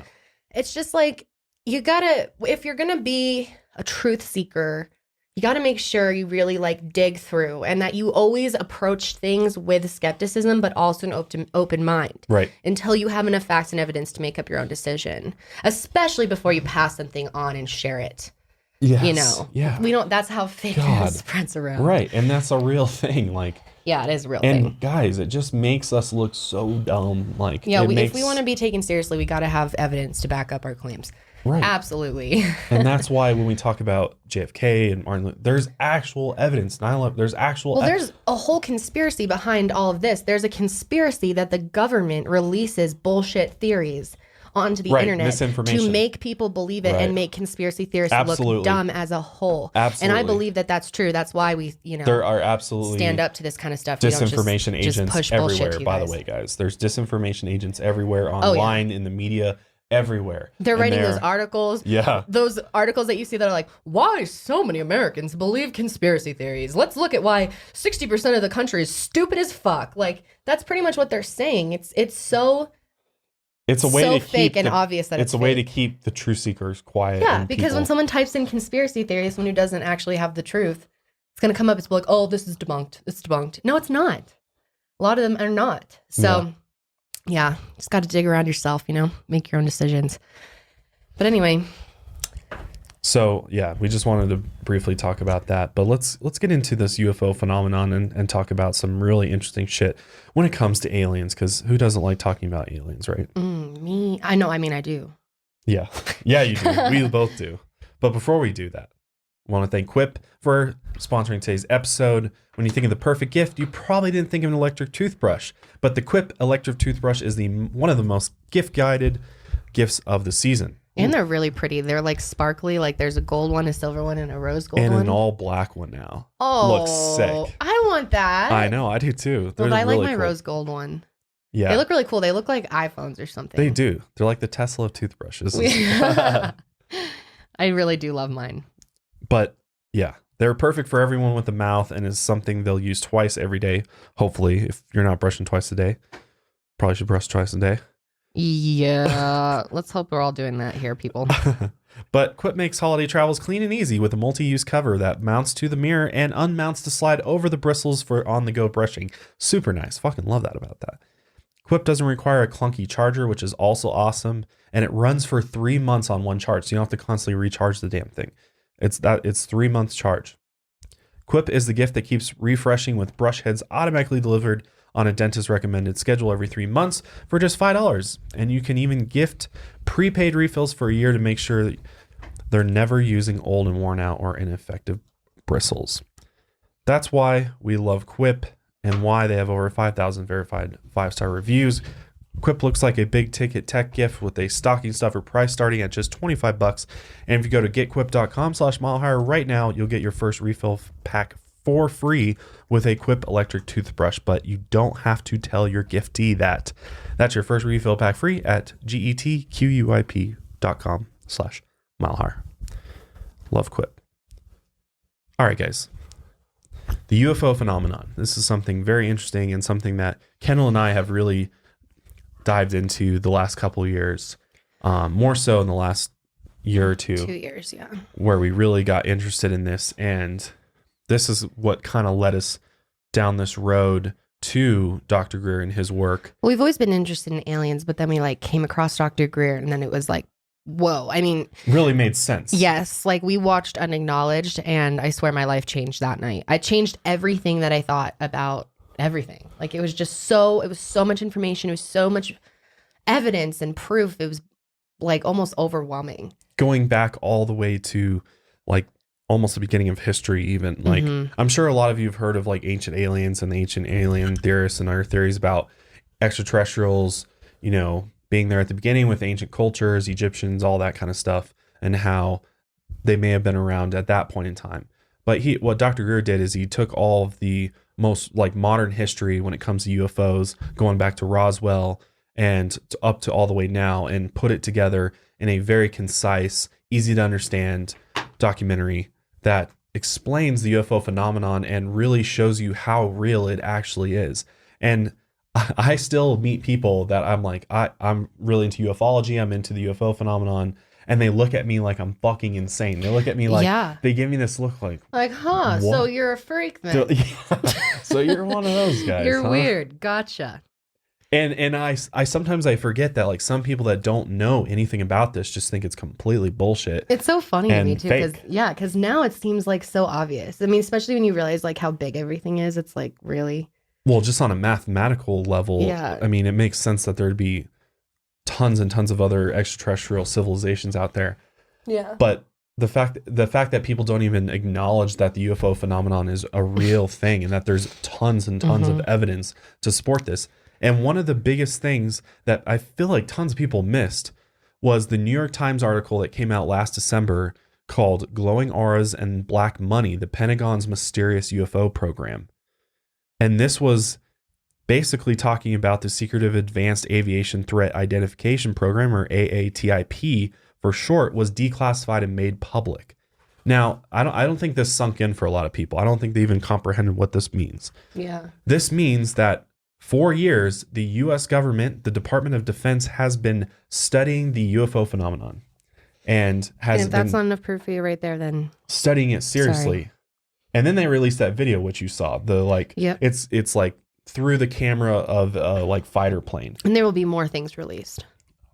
It's just like, you gotta, if you're gonna be a truth seeker, you gotta make sure you really like dig through and that you always approach things with skepticism, but also an open mind. Right. Until you have enough facts and evidence to make up your own decision, especially before you pass something on and share it. Yes. You know, we don't, that's how fake news spreads around. Right. And that's a real thing. Like, yeah, it is a real thing. And guys, it just makes us look so dumb. Like, yeah, if we want to be taken seriously, we got to have evidence to back up our claims. Right. Absolutely. And that's why when we talk about JFK and Martin Luther, there's actual evidence. 9/11, there's actual. Well, there's a whole conspiracy behind all of this. There's a conspiracy that the government releases bullshit theories onto the internet to make people believe it and make conspiracy theorists look dumb as a whole. Absolutely. And I believe that that's true. That's why we, you know, there are absolutely stand up to this kind of stuff. Disinformation just agents push everywhere, by the way, guys. There's disinformation agents everywhere online, in the media, everywhere. They're writing those articles. Yeah. Those articles that you see that are like, why so many Americans believe conspiracy theories? Let's look at why 60% of the country is stupid as fuck. Like, that's pretty much what they're saying. It's so It's a way so to fake keep and obvious that it's a way to fake. keep the truth seekers quiet. Yeah, and because when people- someone types in conspiracy theories, someone who doesn't actually have the truth, it's going to come up. It's like, oh, this is debunked. It's debunked. No, it's not. A lot of them are not. So, yeah, just got to dig around yourself, make your own decisions. But anyway. So, yeah, we just wanted to briefly talk about that. But let's get into this UFO phenomenon and talk about some really interesting shit when it comes to aliens, because who doesn't like talking about aliens, right? Me. I know. I mean, I do. Yeah. Yeah, you do. We both do. But before we do that, I want to thank Quip for sponsoring today's episode. When you think of the perfect gift, you probably didn't think of an electric toothbrush, but the Quip electric toothbrush is one of the most gift-guided gifts of the season. And they're really pretty. They're like sparkly. Like there's a gold one, a silver one, and a rose gold and one. an all black one now. Oh, looks sick. I want that. I know, I do too. They're Well, I like really my cool. rose gold one. Yeah, They look really cool. They look like iPhones or something. they do. They're like the Tesla of toothbrushes. I really do love mine. But yeah, they're perfect for everyone with a mouth and is something they'll use twice every day. Hopefully, if you're not brushing twice a day, probably should brush twice a day. Yeah, let's hope we're all doing that here, people. But Quip makes holiday travels clean and easy with a multi-use cover that mounts to the mirror and unmounts to slide over the bristles for on-the-go brushing. Super nice. Fucking love that about that. Quip doesn't require a clunky charger, which is also awesome, and it runs for 3 months on one charge, so you don't have to constantly recharge the damn thing. It's 3 months charge. Quip is the gift that keeps refreshing with brush heads automatically delivered on a dentist recommended schedule every 3 months for just $5. And you can even gift prepaid refills for a year to make sure that they're never using old and worn out or ineffective bristles. That's why we love Quip and why they have over 5,000 verified 5-star reviews. Quip looks like a big ticket tech gift with a stocking stuffer price starting at just $25. And if you go to getquip.com/milehigher right now, you'll get your first refill pack for free with a Quip electric toothbrush, but you don't have to tell your giftee that. That's your first refill pack free at getquip.com/milehigher. Love Quip. All right, guys. The UFO phenomenon. This is something very interesting and something that Kendall and I have really dived into the last couple of years, more so in the last year or 2. 2 years, yeah. Where we really got interested in this, and this is what kind of led us down this road to Dr. Greer and his work. Well, we've always been interested in aliens, but then we came across Dr. Greer, and then it was like, whoa. I mean, really made sense. Yes, we watched Unacknowledged, and I swear my life changed that night. I changed everything that I thought about everything. It was so much information. It was so much evidence and proof. It was almost overwhelming. Going back all the way to almost the beginning of history, even Mm-hmm. I'm sure a lot of you have heard of ancient aliens and the ancient alien theorists and other theories about extraterrestrials, being there at the beginning with ancient cultures, Egyptians, all that kind of stuff, and how they may have been around at that point in time. But what Dr. Greer did is he took all of the most modern history when it comes to UFOs, going back to Roswell and up to all the way now, and put it together in a very concise, easy to understand documentary that explains the UFO phenomenon and really shows you how real it actually is. And I still meet people that I'm really into ufology, I'm into the UFO phenomenon, and they look at me like I'm fucking insane. They look at me they give me this look huh, what? so you're a freak then. So you're one of those guys. You're huh? weird. Gotcha. And I sometimes I forget that some people that don't know anything about this just think it's completely bullshit. It's so funny to and me too, fake. because now it seems so obvious. I mean, especially when you realize how big everything is. It's really. Well, just on a mathematical level, Yeah. I mean, it makes sense that there'd be tons and tons of other extraterrestrial civilizations out there. Yeah. But the fact that people don't even acknowledge that the UFO phenomenon is a real thing and that there's tons and tons of evidence to support this. And one of the biggest things that I feel tons of people missed was the New York Times article that came out last December called Glowing Auras and Black Money, the Pentagon's Mysterious UFO Program. And this was basically talking about the Secretive Advanced Aviation Threat Identification Program, or AATIP for short, was declassified and made public. Now, I don't think this sunk in for a lot of people. I don't think they even comprehended what this means. Yeah. This means that For years, the U.S. government, the Department of Defense, has been studying the UFO phenomenon and has And if that's been not enough proof for you right there, then studying it seriously. Sorry. And then they released that video, which you saw. The like, Yep. it's like through the camera of like fighter plane. and there will be more things released.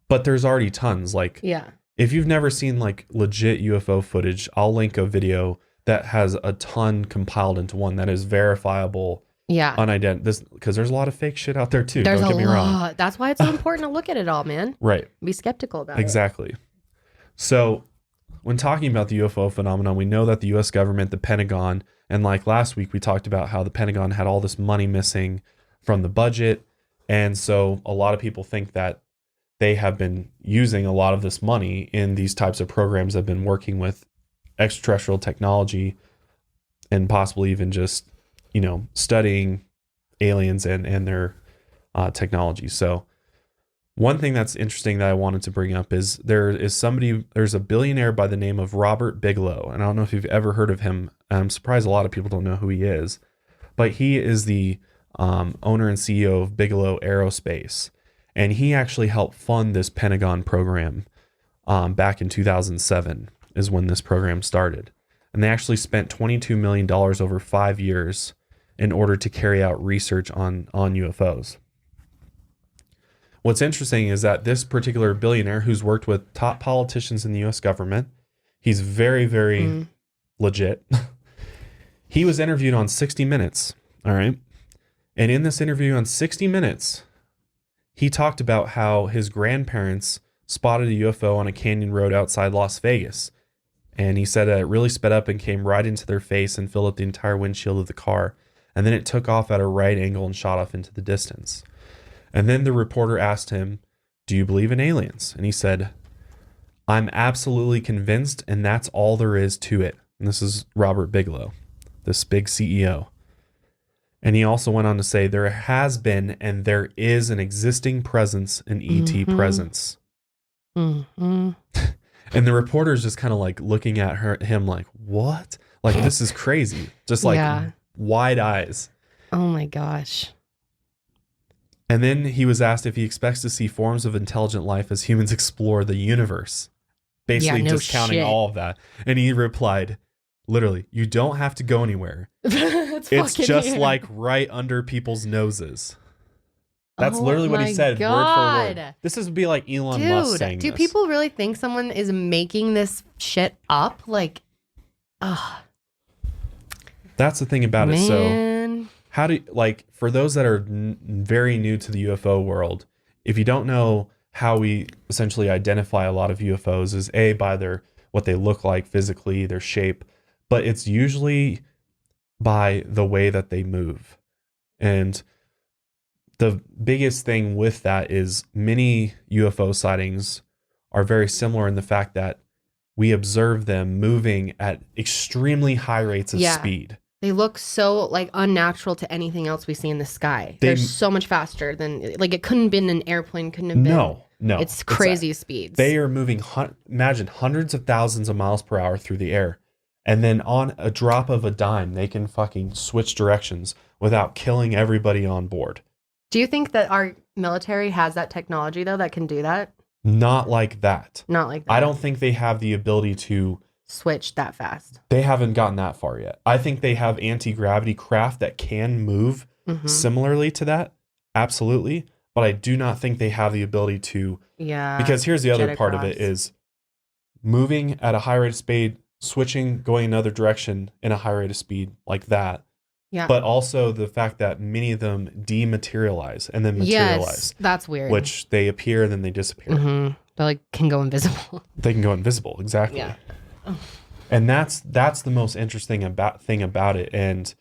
But there's already tons. Like, Yeah. if you've never seen like legit UFO footage, I'll link a video that has a ton compiled into one that is verifiable. Yeah. This because there's a lot of fake shit out there too. There's Don't a get me wrong. lot. That's why it's so important to look at it all, man. Right. Be skeptical about it. Exactly. So when talking about the UFO phenomenon, we know that the US government, the Pentagon, and like last week we talked about how the Pentagon had all this money missing from the budget. And so a lot of people think that they have been using a lot of this money in these types of programs that have been working with extraterrestrial technology and possibly even just, studying aliens and their technology. So one thing that's interesting that I wanted to bring up is there's a billionaire by the name of Robert Bigelow. And I don't know if you've ever heard of him. I'm surprised a lot of people don't know who he is, but he is the owner and CEO of Bigelow Aerospace. And he actually helped fund this Pentagon program back in 2007 is when this program started. And they actually spent $22 million over 5 years in order to carry out research on UFOs. What's interesting is that this particular billionaire who's worked with top politicians in the US government, he's very, very legit. He was interviewed on 60 Minutes, all right? And in this interview on 60 Minutes, he talked about how his grandparents spotted a UFO on a canyon road outside Las Vegas. And he said that it really sped up and came right into their face and filled up the entire windshield of the car. And then it took off at a right angle and shot off into the distance. And then the reporter asked him, "Do you believe in aliens?" And he said, "I'm absolutely convinced, and that's all there is to it." And this is Robert Bigelow, this big CEO. And he also went on to say, "There has been and there is an existing presence, an ET presence." Mm-hmm. And the reporter's just kind of like looking at him like, what? Like, this is crazy. Just like wide eyes. Oh my gosh. And then he was asked if he expects to see forms of intelligent life as humans explore the universe. Basically discounting all of that. And he replied, literally, "You don't have to go anywhere. It's just here. like right under people's noses." That's Oh literally what he my said, word God. for word. This would be like Elon Musk saying do this. people really think someone is making this shit up? Like, That's the thing about it. So man. how do, like, for those that are very new to the UFO world, if you don't know how we essentially identify a lot of UFOs is by what they look like physically, their shape, but it's usually by the way that they move. And the biggest thing with that is many UFO sightings are very similar in the fact that we observe them moving at extremely high rates of speed. They look so like unnatural to anything else we see in the sky. They're so much faster than, like, it couldn't have been an airplane, couldn't have been. No. It's crazy speeds. They are moving, imagine, hundreds of thousands of miles per hour through the air. And then on a drop of a dime, they can fucking switch directions without killing everybody on board. Do you think that our military has that technology, though, that can do that? Not like that. Not like that. I don't think they have the ability to switch that fast. They haven't gotten that far yet. I think they have anti-gravity craft that can move similarly to that. Absolutely. But I do not think they have the ability to. Yeah. Because here's the other part of it is moving at a high rate of speed, switching, going another direction in a high rate of speed like that. Yeah. But also the fact that many of them dematerialize and then materialize. Yes, that's weird. Which they appear and then they disappear. Mm-hmm. They like can go invisible. They can go invisible, exactly. Yeah. And that's the most interesting thing about it. And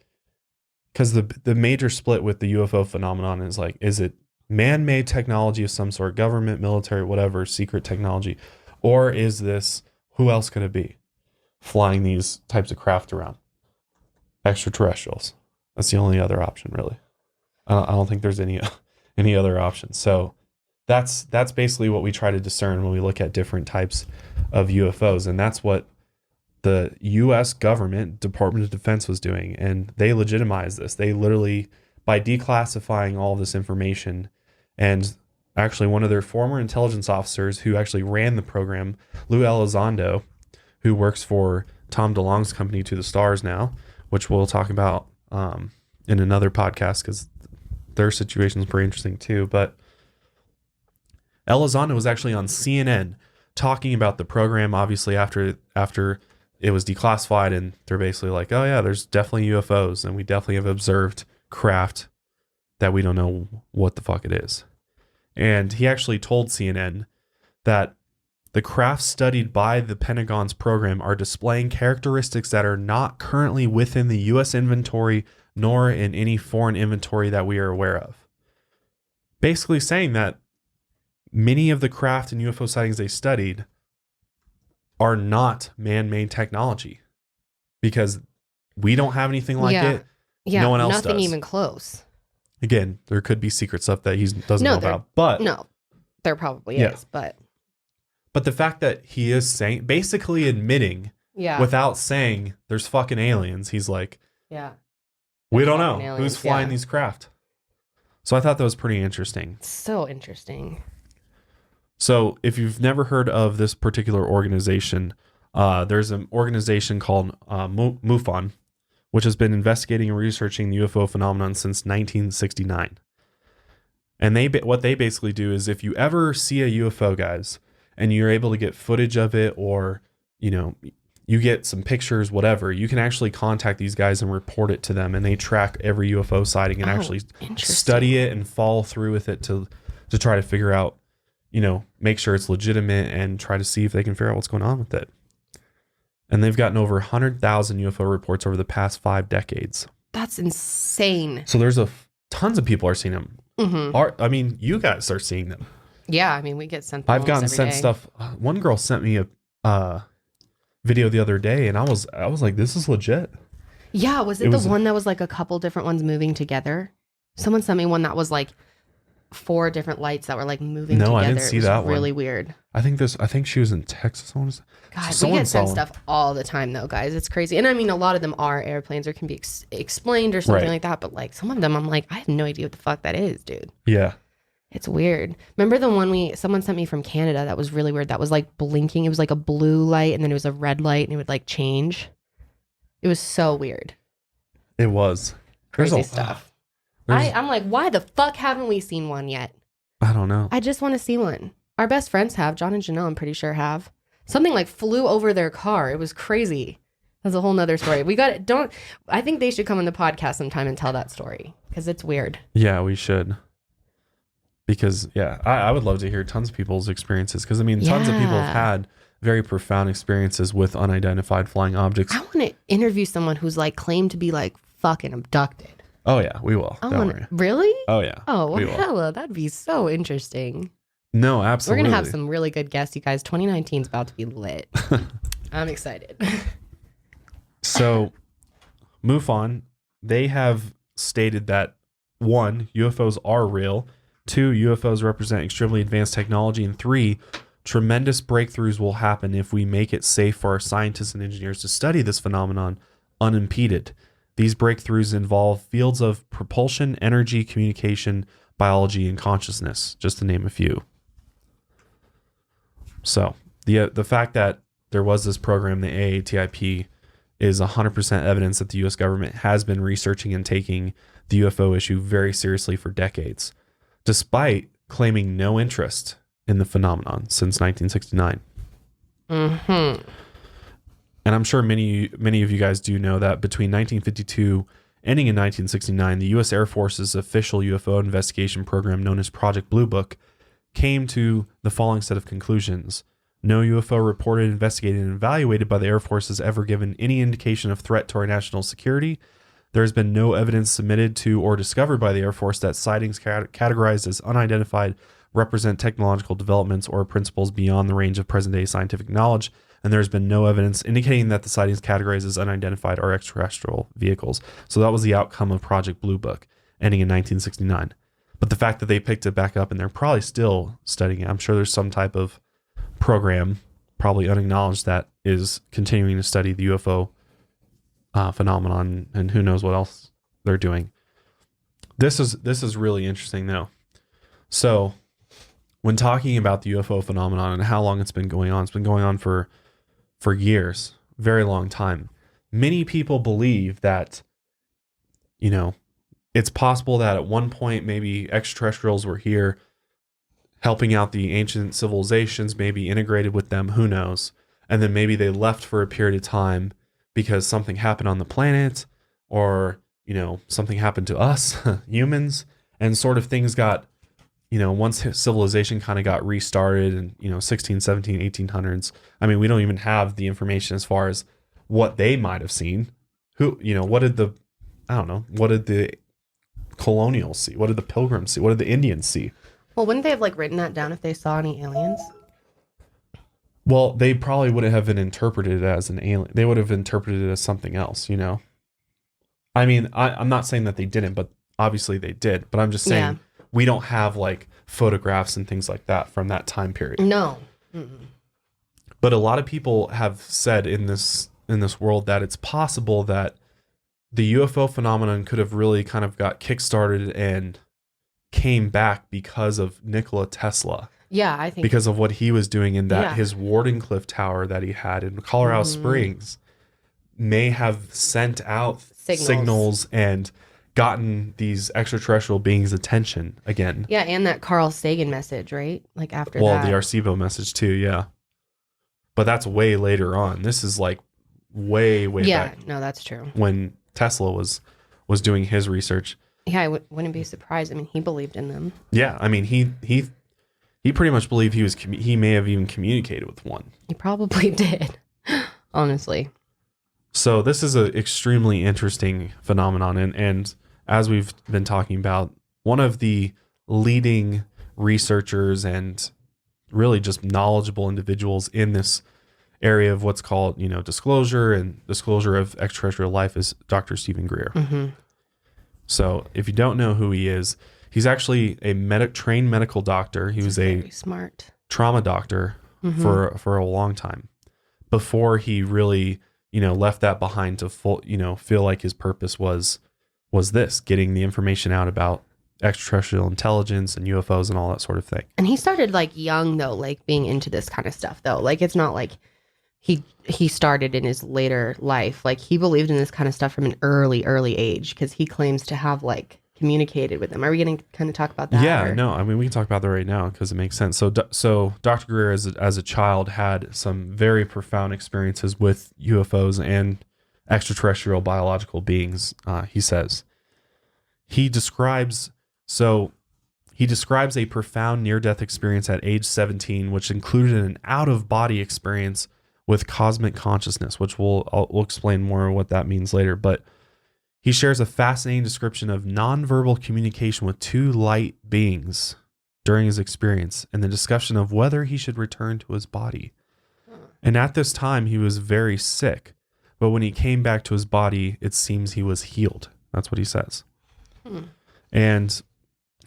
because the major split with the UFO phenomenon is like, is it man-made technology of some sort, government, military, whatever, secret technology, or is this, who else could it be flying these types of craft around? Extraterrestrials. That's the only other option, really. I don't think there's any other option. So that's basically what we try to discern when we look at different types of UFOs, and that's what the U.S. government, Department of Defense, was doing, and they legitimized this. They literally by declassifying all this information. And actually, one of their former intelligence officers who actually ran the program, Lou Elizondo, who works for Tom DeLonge's company To the Stars now, which we'll talk about in another podcast because their situation is pretty interesting too. But Elizondo was actually on CNN talking about the program, obviously after it was declassified, and they're basically like, oh yeah, there's definitely UFOs, and we definitely have observed craft that we don't know what the fuck it is. And he actually told CNN that the craft studied by the Pentagon's program are displaying characteristics that are not currently within the U.S. inventory nor in any foreign inventory that we are aware of. Basically saying that many of the craft and UFO sightings they studied are not man-made technology because we don't have anything like it. Yeah, no one else nothing does. even close. Again, there could be secret stuff that he doesn't know about, but no, there probably is. But the fact that he is saying, basically admitting, without saying there's fucking aliens, he's like, we don't know who's flying these craft. So I thought that was pretty interesting. So interesting. So if you've never heard of this particular organization, there's an organization called MUFON, which has been investigating and researching the UFO phenomenon since 1969. And what they basically do is if you ever see a UFO, guys, and you're able to get footage of it, or, you know, you get some pictures, whatever, you can actually contact these guys and report it to them, and they track every UFO sighting and actually study it and follow through with it to try to figure out, you know, make sure it's legitimate and try to see if they can figure out what's going on with it. And they've gotten over 100,000 UFO reports over the past 5 decades. That's insane. So there's tons of people are seeing them. Mm-hmm. I mean, you guys are seeing them. Yeah, I mean, we get sent them. I've gotten sent stuff. One girl sent me a video the other day, and I was like, this is legit. Yeah, was it the one that was like a couple different ones moving together? Someone sent me one that was like 4 different lights that were like moving together. No, I didn't see that one. Really weird. I think she was in Texas. God, we get sent stuff all the time though, guys. It's crazy. And I mean, a lot of them are airplanes or can be explained or something like that. But like some of them, I'm like, I have no idea what the fuck that is, dude. Yeah. It's weird. Remember the one someone sent me from Canada that was really weird? That was like blinking. It was like a blue light and then it was a red light and it would like change. It was so weird. It was. Crazy stuff. I'm like, why the fuck haven't we seen one yet? I don't know. I just want to see one. Our best friends have. John and Janelle, I'm pretty sure, have. Something like flew over their car. It was crazy. That's a whole nother story. I think they should come on the podcast sometime and tell that story because it's weird. Yeah, we should. Because, I would love to hear tons of people's experiences. Because, I mean, tons of people have had very profound experiences with unidentified flying objects. I want to interview someone who's like claimed to be like fucking abducted. Oh, yeah, we will. Don't worry. Really? Oh, yeah. Oh, well, hella. That'd be so interesting. No, absolutely. We're going to have some really good guests, you guys. 2019 is about to be lit. I'm excited. So, MUFON, they have stated that 1, UFOs are real. 2, UFOs represent extremely advanced technology. And 3, tremendous breakthroughs will happen if we make it safe for our scientists and engineers to study this phenomenon unimpeded. These breakthroughs involve fields of propulsion, energy, communication, biology, and consciousness, just to name a few. So the fact that there was this program, the AATIP, is 100% evidence that the U.S. government has been researching and taking the UFO issue very seriously for decades, despite claiming no interest in the phenomenon since 1969. Mm-hmm. And I'm sure many of you guys do know that between 1952 ending in 1969, the U.S. Air Force's official UFO investigation program known as Project Blue Book came to the following set of conclusions. No UFO reported, investigated, and evaluated by the Air Force has ever given any indication of threat to our national security. There has been no evidence submitted to or discovered by the Air Force that sightings categorized as unidentified represent technological developments or principles beyond the range of present-day scientific knowledge, and there's been no evidence indicating that the sightings categorized as unidentified are extraterrestrial vehicles. So that was the outcome of Project Blue Book, ending in 1969. But the fact that they picked it back up and they're probably still studying it, I'm sure there's some type of program, probably unacknowledged, that is continuing to study the UFO phenomenon, and who knows what else they're doing. This is really interesting though. So when talking about the UFO phenomenon and how long it's been going on for years, very long time. Many people believe that, you know, it's possible that at one point maybe extraterrestrials were here helping out the ancient civilizations, maybe integrated with them, who knows? And then maybe they left for a period of time because something happened on the planet, or, you know, something happened to us, humans, and sort of things got, you know, once civilization kind of got restarted in, you know, 16, 17, 1800s. I mean, we don't even have the information as far as what they might have seen. Who, you know, what did the colonials see? What did the pilgrims see? What did the Indians see? Well, wouldn't they have like written that down if they saw any aliens? Well, they probably wouldn't have been interpreted as an alien. They would have interpreted it as something else, you know? I mean, I'm not saying that they didn't, but obviously they did. But I'm just saying we don't have like photographs and things like that from that time period. No. But a lot of people have said in this world that it's possible that the UFO phenomenon could have really kind of got kickstarted and came back because of Nikola Tesla. Yeah, I think because of what he was doing in that his Wardenclyffe tower that he had in Colorado Springs may have sent out signals and gotten these extraterrestrial beings' attention again. Yeah, and that Carl Sagan message, right? Like after that. Well, the Arecibo message too, yeah. But that's way later on. This is like way back. Yeah, no, that's true. When Tesla was doing his research. Yeah, I wouldn't be surprised. I mean, he believed in them. Yeah, I mean, he pretty much believed he may have even communicated with one. He probably did, honestly. So this is an extremely interesting phenomenon. And as we've been talking about, one of the leading researchers and really just knowledgeable individuals in this area of what's called, you know, disclosure of extraterrestrial life is Dr. Stephen Greer. Mm-hmm. So if you don't know who he is, he's actually a trained medical doctor. He was very smart trauma doctor for a long time before he really, you know, left that behind to feel like his purpose was this, getting the information out about extraterrestrial intelligence and UFOs and all that sort of thing. And he started like young though, like being into this kind of stuff though. Like it's not like he started in his later life. Like he believed in this kind of stuff from an early age because he claims to have like communicated with them. Are we going to kind of talk about that? Yeah, no, I mean, we can talk about that right now because it makes sense. So Dr. Greer as a child had some very profound experiences with UFOs and extraterrestrial biological beings. He says he describes a profound near-death experience at age 17, which included an out-of-body experience with cosmic consciousness, which we'll explain more what that means later. But he shares a fascinating description of nonverbal communication with two light beings during his experience and the discussion of whether he should return to his body. And at this time, he was very sick. But when he came back to his body, it seems he was healed. That's what he says. And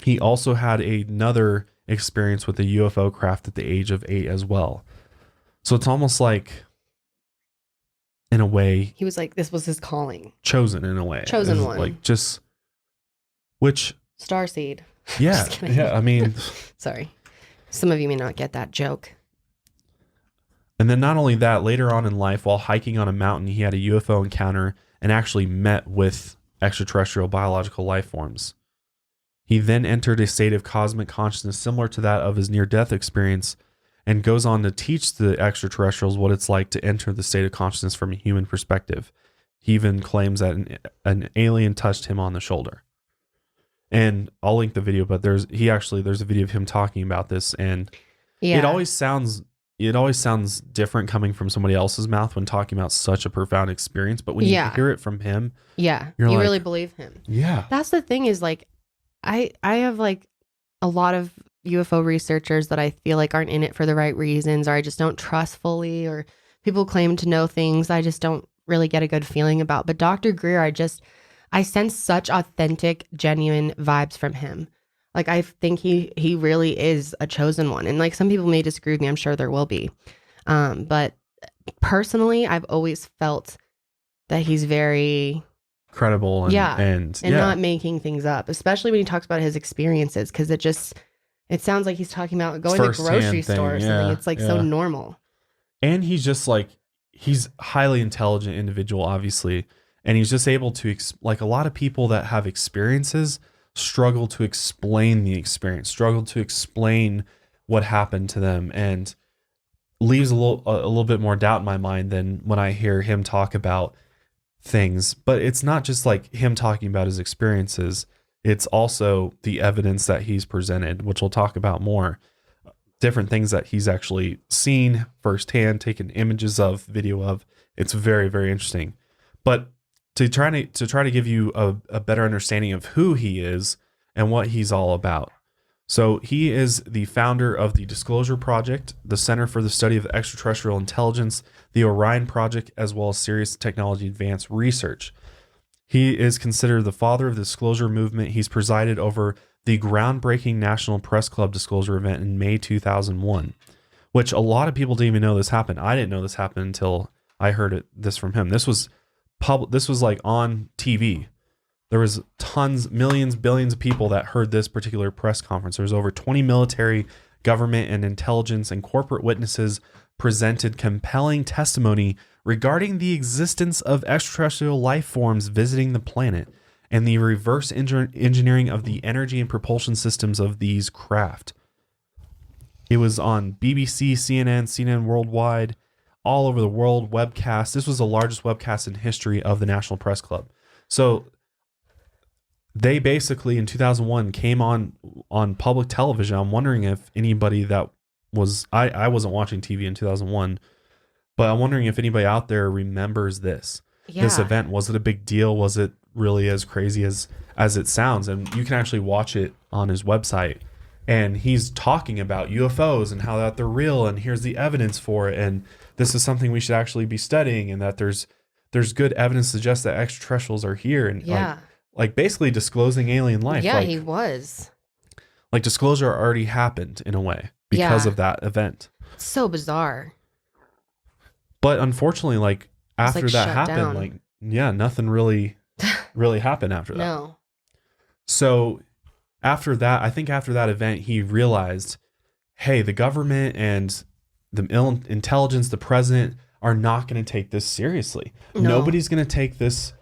he also had another experience with a UFO craft at the age of 8 as well. So it's almost like, in a way, he was like, this was his calling. Chosen in a way. Chosen one. Like just, which. Starseed. Yeah. Yeah. I mean. Sorry. Some of you may not get that joke. And then not only that, later on in life, while hiking on a mountain, he had a UFO encounter and actually met with extraterrestrial biological life forms. He then entered a state of cosmic consciousness similar to that of his near-death experience and goes on to teach the extraterrestrials what it's like to enter the state of consciousness from a human perspective. He even claims that an alien touched him on the shoulder. And I'll link the video, but there's a video of him talking about this, and it always sounds different coming from somebody else's mouth when talking about such a profound experience. But when you hear it from him, you like, really believe him. Yeah. That's the thing is like, I have like a lot of UFO researchers that I feel like aren't in it for the right reasons, or I just don't trust fully, or people claim to know things I just don't really get a good feeling about. But Dr. Greer, I sense such authentic, genuine vibes from him. Like, I think he really is a chosen one. And like, some people may disagree with me. I'm sure there will be. But personally, I've always felt that he's very credible and not making things up, especially when he talks about his experiences, because it sounds like he's talking about going to grocery store or something. It's like so normal. And he's just like, he's a highly intelligent individual, obviously. And he's just able to, like a lot of people that have experiences struggle to explain the experience, struggle to explain what happened to them, and leaves a little bit more doubt in my mind than when I hear him talk about things. But it's not just like him talking about his experiences. It's also the evidence that he's presented, which we'll talk about more. Different things that he's actually seen firsthand, taken images of, video of. It's very, very interesting. But to try to give you a better understanding of who he is and what he's all about. So he is the founder of the Disclosure Project, the Center for the Study of Extraterrestrial Intelligence, the Orion Project, as well as Serious Technology Advanced Research. He is considered the father of the disclosure movement. He's presided over the groundbreaking National Press Club disclosure event in May 2001, which a lot of people didn't even know this happened. I didn't know this happened until I heard this from him. This was like on TV. There was tons, millions, billions of people that heard this particular press conference. There was over 20 military, government, and intelligence and corporate witnesses presented compelling testimony regarding the existence of extraterrestrial life forms visiting the planet and the reverse engineering of the energy and propulsion systems of these craft. It was on BBC, CNN Worldwide, all over the world, webcast. This was the largest webcast in history of the National Press Club. So they basically in 2001 came on public television. I'm wondering if anybody that was, I wasn't watching TV in 2001, but I'm wondering if anybody out there remembers this event. Was it a big deal? Was it really as crazy as it sounds? And you can actually watch it on his website. And he's talking about UFOs and how that they're real, and here's the evidence for it, and this is something we should actually be studying, and that there's good evidence to suggest that extraterrestrials are here, and like basically disclosing alien life. Yeah, like, he was. Like disclosure already happened in a way because of that event. So bizarre. But unfortunately, like after that happened, down. Nothing really happened after that. No. So after that event, he realized, hey, the government and the intelligence, the president, are not going to take this seriously. No. Nobody's going to take this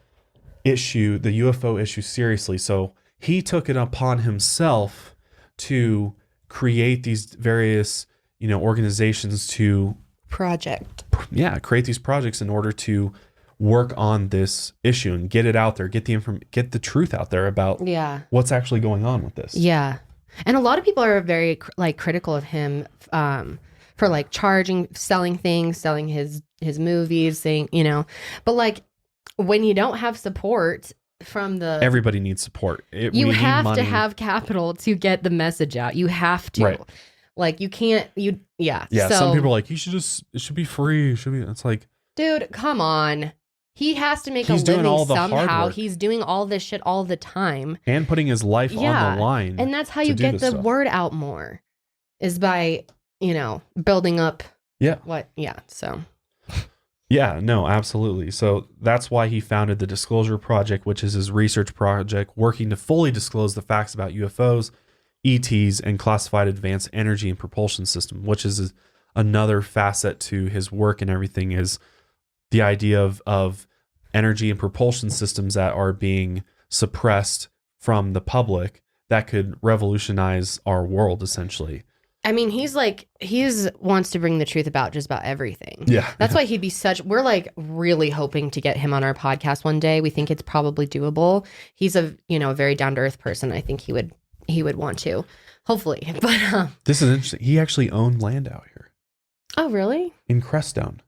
issue, the UFO issue, seriously. So he took it upon himself to create these various, organizations to create these projects in order to work on this issue and get it out there, get the truth out there about what's actually going on with this. Yeah. And a lot of people are very critical of him for like selling his movies, saying, but like when you don't have support from everybody needs support. You have to have capital to get the message out. You have to. Right. Like you can't, Yeah. So, some people are like, it should be free. It's like, dude, come on. He has to make a living somehow. He's doing all this shit all the time. And putting his life on the line. And that's how you get the word out more, is by, building up. Yeah. So. Yeah, no, absolutely. So that's why he founded the Disclosure Project, which is his research project working to fully disclose the facts about UFOs, ETs, and classified advanced energy and propulsion system, which is another facet to his work and everything, is the idea of energy and propulsion systems that are being suppressed from the public that could revolutionize our world, essentially. I mean, he's wants to bring the truth about just about everything. Yeah. That's why he'd be we're like really hoping to get him on our podcast one day. We think it's probably doable. He's a very down to earth person. I think he would want to, hopefully. But this is interesting. He actually owned land out here. Oh, really? In Crestone.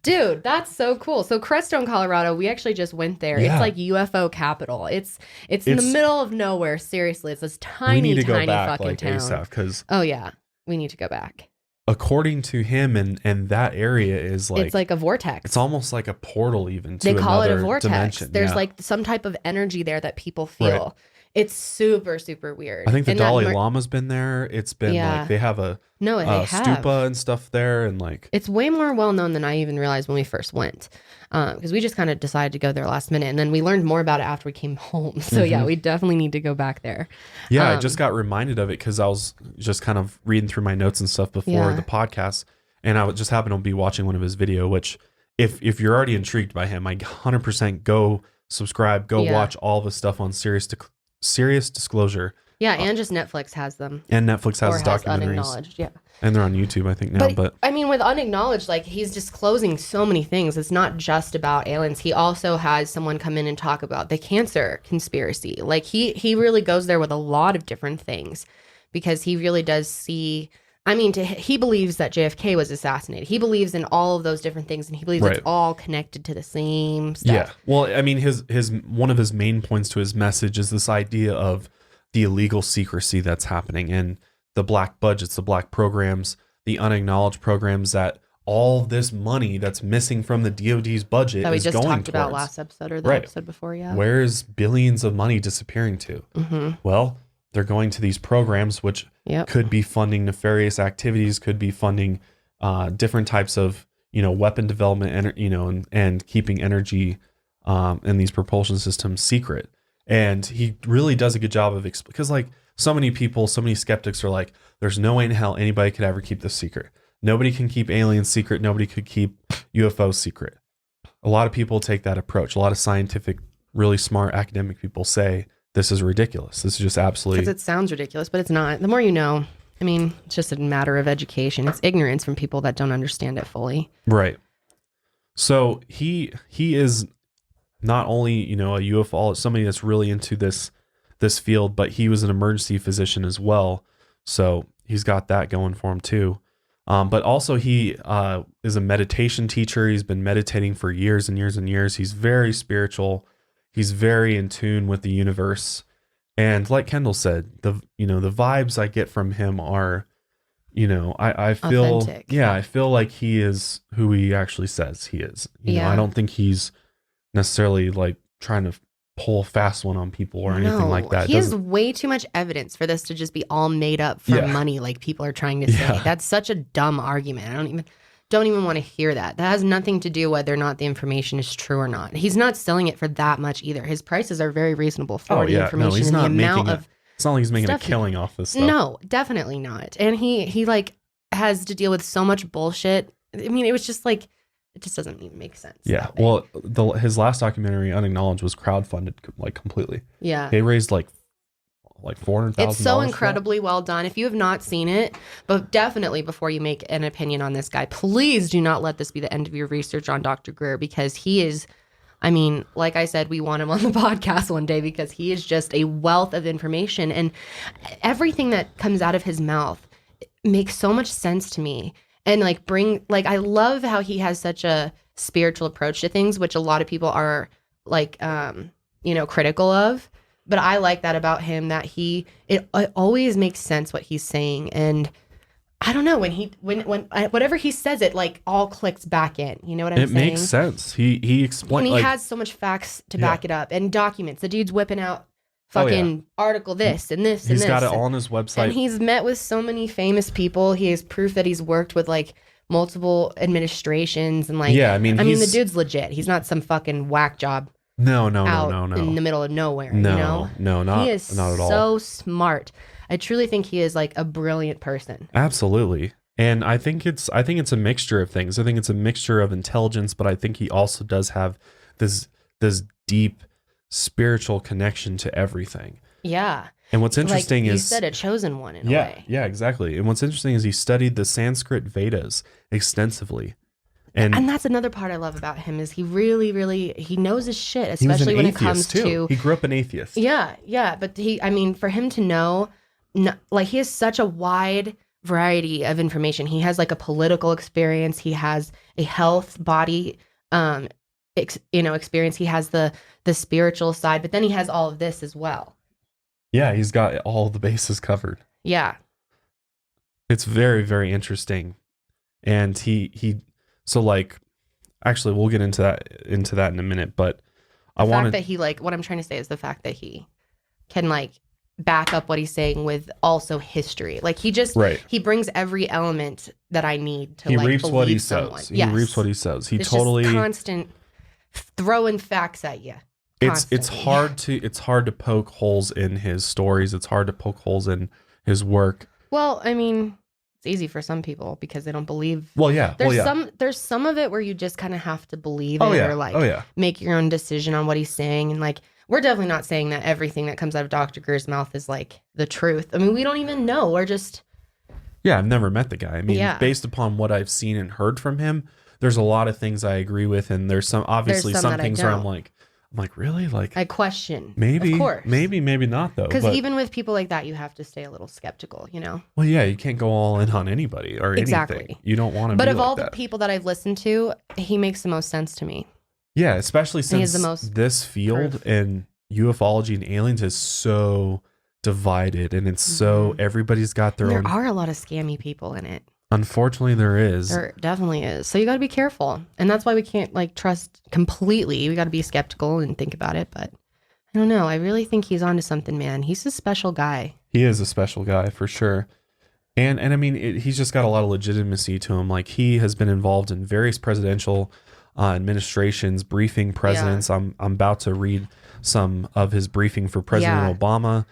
Dude, that's so cool. So Crestone, Colorado, we actually just went there. Yeah. It's like UFO capital. It's in the middle of nowhere. Seriously, it's this tiny fucking town. ASAP, 'cause oh yeah, we need to go back. According to him, and that area is like, it's like a vortex. It's almost like a portal, even to they call it a vortex. Dimension. There's like some type of energy there that people feel. Right. It's super, super weird. I think the And that Dalai Lama's been there. It's been like they have a No, they have stupa and stuff there, and like it's way more well known than I even realized when we first went, because we just kind of decided to go there last minute, and then we learned more about it after we came home. So yeah, we definitely need to go back there. Yeah, I just got reminded of it because I was just kind of reading through my notes and stuff before the podcast, and I just happened to be watching one of his video. Which, if you're already intrigued by him, I 100% go subscribe, go watch all the stuff on Serious Disclosure. Yeah, and just Netflix has them. And Netflix has or documentaries. Unacknowledged, yeah. And they're on YouTube, I think, now. But I mean, with Unacknowledged, like, he's disclosing so many things. It's not just about aliens. He also has someone come in and talk about the cancer conspiracy. Like, he really goes there with a lot of different things because he really does see... I mean, he believes that JFK was assassinated. He believes in all of those different things, and he believes it's all connected to the same stuff. Yeah. Well, I mean, his one of his main points to his message is this idea of the illegal secrecy that's happening and the black budgets, the black programs, the unacknowledged programs, that all this money that's missing from the DoD's budget that we is just going talked towards. about last episode or the episode before, yeah. Where is billions of money disappearing to? Well, they're going to these programs, which could be funding nefarious activities, could be funding different types of, weapon development, and keeping energy in these propulsion systems secret. And he really does a good job of because like so many people, so many skeptics are like, there's no way in hell anybody could ever keep this secret. Nobody can keep aliens secret. Nobody could keep UFOs secret. A lot of people take that approach. A lot of scientific, really smart academic people say, this is ridiculous. This is just absolutely... Because it sounds ridiculous, but it's not. The more you know, I mean, it's just a matter of education. It's ignorance from people that don't understand it fully. Right. So he is not only, a UFO, somebody that's really into this field, but he was an emergency physician as well. So he's got that going for him too. But also he is a meditation teacher. He's been meditating for years and years and years. He's very spiritual. He's very in tune with the universe. And like Kendall said, the vibes I get from him are, I feel, authentic. I feel like he is who he actually says he is. I don't think he's necessarily like trying to pull a fast one on people or anything like that. He has way too much evidence for this to just be all made up for money, like people are trying to say. That's such a dumb argument. I don't even want to hear that. That has nothing to do whether or not the information is true or not. He's not selling it for that much either. His prices are very reasonable for the information and the amount of... It's not like he's making a killing off this stuff. No, definitely not. And he like has to deal with so much bullshit. I mean, it was just like, it just doesn't even make sense. Yeah. Well, his last documentary, Unacknowledged, was crowdfunded like completely. Yeah. They raised like $400,000. It's so incredibly well done. If you have not seen it, but definitely before you make an opinion on this guy, please do not let this be the end of your research on Dr. Greer, because he is, I mean, like I said, we want him on the podcast one day because he is just a wealth of information, and everything that comes out of his mouth makes so much sense to me. And I love how he has such a spiritual approach to things, which a lot of people are like, critical of. But I like that about him, that it always makes sense what he's saying. And I don't know, when whatever he says, it like all clicks back in. You know what I'm saying? It makes sense. He explained. And he has so much facts to back it up and documents. The dude's whipping out fucking article this and this and this. He's got it all on his website. And he's met with so many famous people. He has proof that he's worked with like multiple administrations and like. Yeah, I mean, the dude's legit. He's not some fucking whack job. No. In the middle of nowhere. No, not he is not at all. So smart. I truly think he is like a brilliant person. Absolutely. And I think it's a mixture of things. I think it's a mixture of intelligence, but I think he also does have this deep spiritual connection to everything. Yeah. And what's interesting is... you said a chosen one in a way. Yeah, exactly. And what's interesting is he studied the Sanskrit Vedas extensively. And that's another part I love about him, is he really, really, he knows his shit, especially when it comes to... He grew up an atheist. Yeah. But for him to know, he has such a wide variety of information. He has like a political experience. He has a health body, experience. He has the spiritual side, but then he has all of this as well. Yeah, he's got all the bases covered. Yeah. It's very, very interesting. And actually we'll get into that in a minute, but what I'm trying to say is the fact that he can like back up what he's saying with also history. Like he just he brings every element that I need to he like reaps believe what he someone. says. He reaps what he says. He it's totally just constant throwing facts at you. It's hard to poke holes in his stories. It's hard to poke holes in his work. Well, I mean, it's easy for some people because they don't believe. Well, yeah. There's some of it where you just kind of have to believe it or like make your own decision on what he's saying. And like, we're definitely not saying that everything that comes out of Dr. Greer's mouth is like the truth. I mean, we don't even know. We're just. Yeah, I've never met the guy. I mean, based upon what I've seen and heard from him, there's a lot of things I agree with. And there's some things where I'm like, really? Like, I question. Maybe, of course. maybe not though. Because even with people like that, you have to stay a little skeptical, you know? Well, yeah, you can't go all in on anybody or anything. You don't want to. But of all the people that I've listened to, he makes the most sense to me. Yeah, especially since this field and ufology and aliens is so divided, and it's so everybody's got their own. There are a lot of scammy people in it. Unfortunately, there is. There definitely is. So you got to be careful. And that's why we can't like trust completely. We got to be skeptical and think about it. But I don't know. I really think he's onto something, man. He's a special guy. He is a special guy for sure. And I mean, he's just got a lot of legitimacy to him. Like he has been involved in various presidential administrations, briefing presidents. Yeah. I'm about to read some of his briefing for President Obama.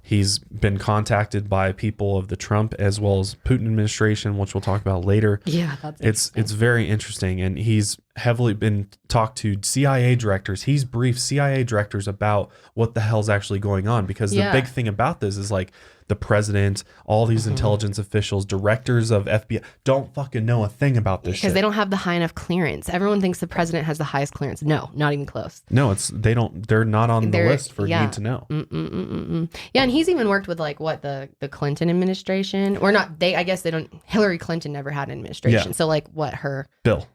He's been contacted by people of the Trump as well as Putin administration, which we'll talk about later. Yeah, that's it's very interesting. And he's heavily been talked to CIA directors. He's briefed CIA directors about what the hell's actually going on, because the big thing about this is like the president, all these intelligence officials, directors of FBI don't fucking know a thing about this shit. Because they don't have the high enough clearance. Everyone thinks the president has the highest clearance. No, not even close. No, they're not on the list for need to know. Yeah, and he's even worked with like the Clinton administration, or not. I guess they don't. Hillary Clinton never had an administration. So like her Bill.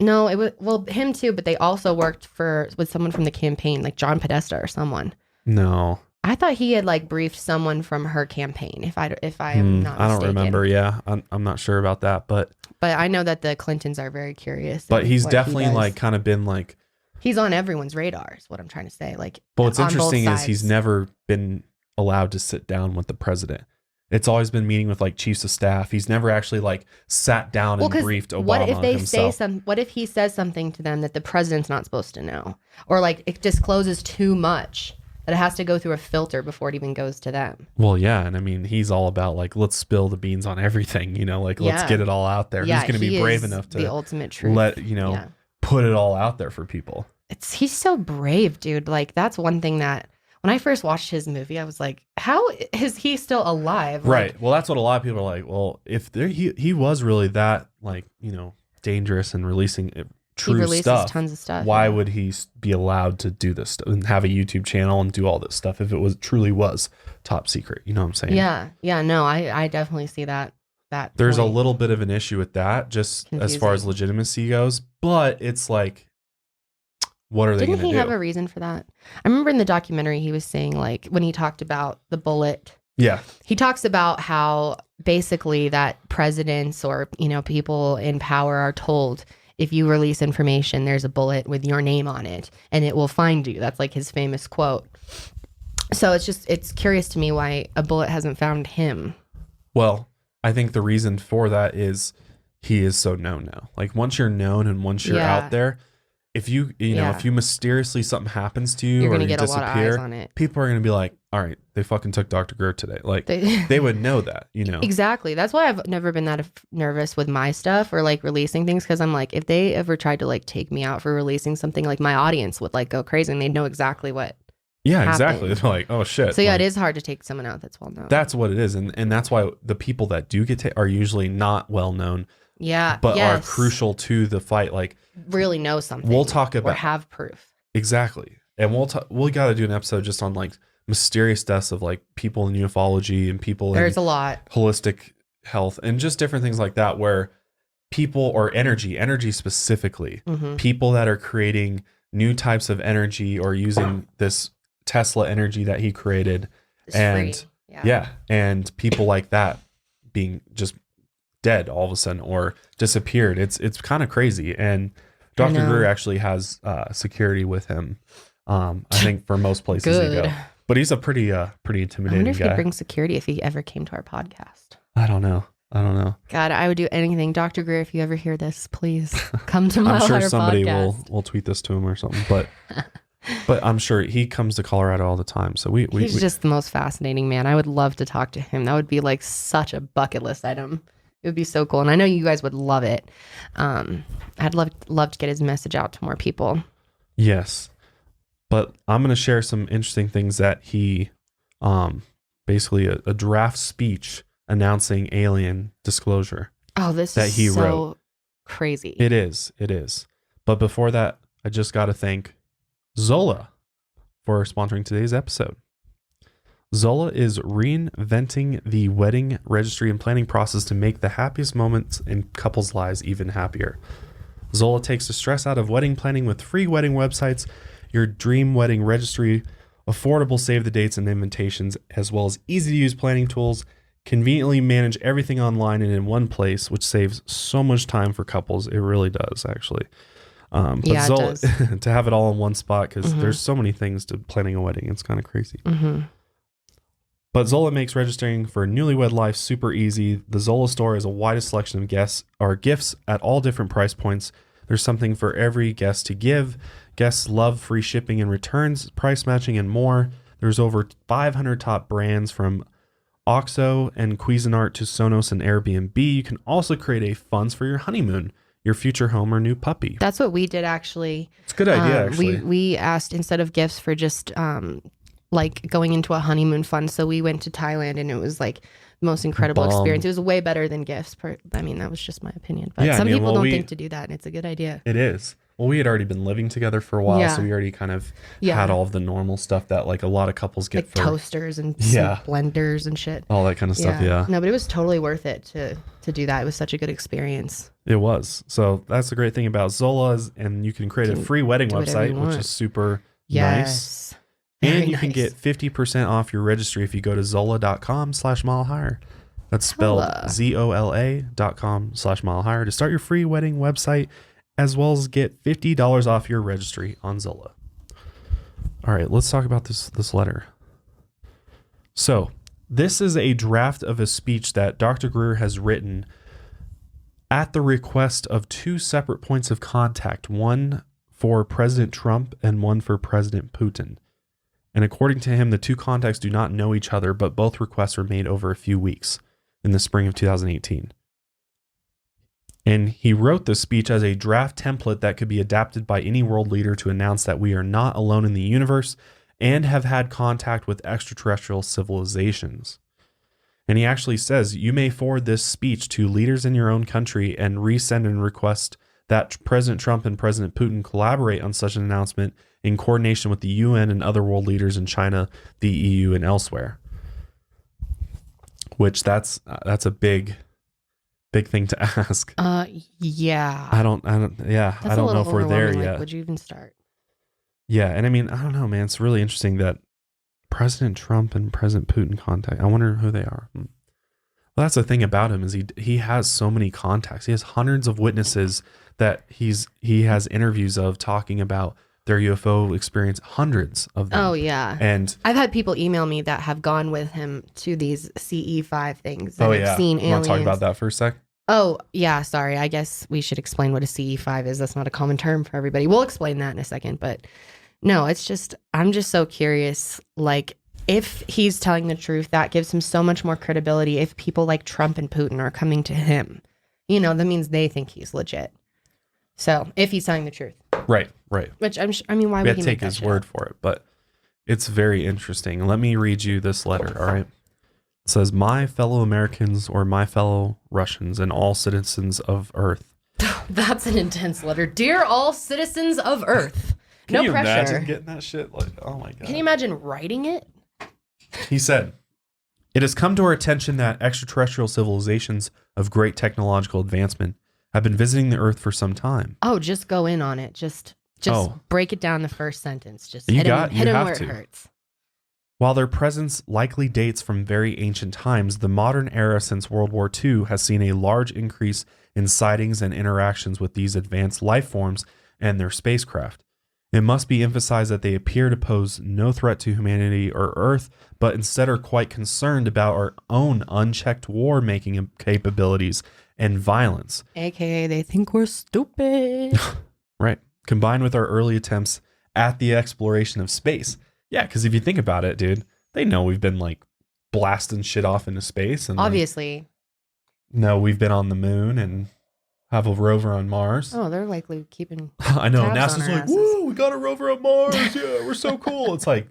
No, it was him too, but they also worked with someone from the campaign, like John Podesta or someone. No. I thought he had like briefed someone from her campaign. If I am not mistaken. I don't remember. Yeah, I'm not sure about that, but I know that the Clintons are very curious. But he's definitely like kind of been like he's on everyone's radar. Is what I'm trying to say. Like, but what's interesting is he's never been allowed to sit down with the president. It's always been meeting with like chiefs of staff. He's never actually like sat down and briefed Obama. What if they himself. what if he says something to them that the president's not supposed to know, or like it discloses too much that it has to go through a filter before it even goes to them? Well, yeah, and I mean he's all about like let's spill the beans on everything, like let's get it all out there. Yeah, he's going to be brave enough to the ultimate truth. Let put it all out there for people. He's so brave, dude. Like that's one thing that. When I first watched his movie, I was like, how is he still alive? Right. Like, well, that's what a lot of people are like. Well, if he was really that, like, dangerous and releasing true stuff, tons of stuff. Why would he be allowed to do this stuff and have a YouTube channel and do all this stuff if it truly was top secret? You know what I'm saying? Yeah. Yeah. No, I definitely see that. There's a little bit of an issue with that, just as far as legitimacy goes. But it's like, what are they going to do? Didn't he have a reason for that? I remember in the documentary he was saying, like, when he talked about the bullet. Yeah. He talks about how basically that presidents or, people in power are told if you release information, there's a bullet with your name on it and it will find you. That's like his famous quote. So it's curious to me why a bullet hasn't found him. Well, I think the reason for that is he is so known now. Like once you're known and once you're out there, if you if you mysteriously something happens to you or you disappear, a lot of eyes on it. People are going to be like, all right, they fucking took Dr. Greer today. Like they would know that, Exactly. That's why I've never been that nervous with my stuff or like releasing things. Cause I'm like, if they ever tried to like take me out for releasing something, like my audience would like go crazy and they'd know exactly what. Yeah, happened. Exactly. They're like, oh shit. So yeah, it is hard to take someone out that's well known. That's what it is. And that's why the people that do get are usually not well known. Yeah. But are crucial to the fight. Like really know something. We'll talk about or have proof. Exactly. And we got to do an episode just on like mysterious deaths of like people in ufology and people There's a lot. Holistic health and just different things like that where people or energy specifically, people that are creating new types of energy or using this Tesla energy that he created it's and free. And people like that being just dead all of a sudden or disappeared. It's kind of crazy. And Dr. Greer actually has security with him. I think for most places you go. But he's a pretty I intimidating wonder if guy. he'd bring security if he ever came to our podcast. I don't know. God, I would do anything. Dr. Greer, if you ever hear this, please come to my I'm sure Higher somebody podcast. will tweet this to him or something. But I'm sure he comes to Colorado all the time. So He's just the most fascinating man. I would love to talk to him. That would be like such a bucket list item. It would be so cool. And I know you guys would love it. I'd love to get his message out to more people. Yes. But I'm going to share some interesting things that he, basically a draft speech announcing alien disclosure. Oh, this that is he so wrote. crazy. It is. But before that, I just got to thank Zola for sponsoring today's episode. Zola is reinventing the wedding registry and planning process to make the happiest moments in couples' lives even happier. Zola takes the stress out of wedding planning with free wedding websites, your dream wedding registry, affordable save the dates and invitations, as well as easy to use planning tools. Conveniently manage everything online and in one place, which saves so much time for couples. It really does, actually. But Yeah, it Zola, does. to have it all in one spot, because there's so many things to planning a wedding. It's kind of crazy. But Zola makes registering for newlywed life super easy. The Zola store has a widest selection of gifts at all different price points. There's something for every guest to give. Guests love free shipping and returns, price matching, and more. There's over 500 top brands from Oxo and Cuisinart to Sonos and Airbnb. You can also create a funds for your honeymoon, your future home, or new puppy. That's what we did, actually. It's a good idea, actually. We asked, instead of gifts, for just like going into a honeymoon fund. So we went to Thailand, and it was like the most incredible experience. It was way better than gifts. I mean, that was just my opinion. But some people don't think to do that, and it's a good idea. It is. Well, we had already been living together for a while, so we already kind of had all of the normal stuff that like a lot of couples get, like for toasters and blenders and shit. All that kind of stuff, yeah. No, but it was totally worth it to do that. It was such a good experience. It was. So that's the great thing about Zola's, and you can create a free wedding website, which is super nice. And you can get 50% off your registry if you go to zola.com/milehigher. That's spelled ZOLA.com/milehigher to start your free wedding website, as well as get $50 off your registry on Zola. All right, let's talk about this letter. So this is a draft of a speech that Dr. Greer has written at the request of two separate points of contact, one for President Trump and one for President Putin. And according to him, the two contacts do not know each other, but both requests were made over a few weeks in the spring of 2018. And he wrote this speech as a draft template that could be adapted by any world leader to announce that we are not alone in the universe and have had contact with extraterrestrial civilizations. And he actually says, you may forward this speech to leaders in your own country and resend and request that President Trump and President Putin collaborate on such an announcement in coordination with the UN and other world leaders in China, the EU, and elsewhere. Which that's a big thing to ask. Yeah. I don't know if we're there yet. Like, would you even start? Yeah, and I mean, I don't know, man. It's really interesting that President Trump and President Putin contact. I wonder who they are. Well, that's the thing about him is he has so many contacts. He has hundreds of witnesses that he has interviews of talking about their UFO experience, hundreds of them. Oh yeah. And I've had people email me that have gone with him to these CE5 things. Oh and yeah. have seen aliens. You want to talk about that for a sec? Oh yeah, sorry. I guess we should explain what a CE5 is. That's not a common term for everybody. We'll explain that in a second, but no, it's just, I'm just so curious, like, if he's telling the truth, that gives him so much more credibility. If people like Trump and Putin are coming to him, that means they think he's legit. So if he's telling the truth, right. Which why would he take his word for it? But it's very interesting. Let me read you this letter. All right. It says, "My fellow Americans, or my fellow Russians, and all citizens of Earth." That's an intense letter. Dear all citizens of Earth. Can you pressure. imagine getting that shit? Like, oh my god. Can you imagine writing it? He said, "It has come to our attention that extraterrestrial civilizations of great technological advancement have been visiting the Earth for some time." Oh, just go in on it. Just break it down the first sentence. Just hit him have where to. it hurts. While their presence likely dates from very ancient times, the modern era since World War II has seen a large increase in sightings and interactions with these advanced life forms and their spacecraft. It must be emphasized that they appear to pose no threat to humanity or Earth, but instead are quite concerned about our own unchecked war-making capabilities and violence. AKA, they think we're stupid. Right. Combined with our early attempts at the exploration of space. Yeah, because if you think about it, dude, they know we've been like blasting shit off into space. And Obviously. no, we've been on the moon and have a rover on Mars. Oh, they're likely keeping I know. tabs on NASA's our like, asses. woo, we got a rover on Mars. Yeah, we're so cool. It's like,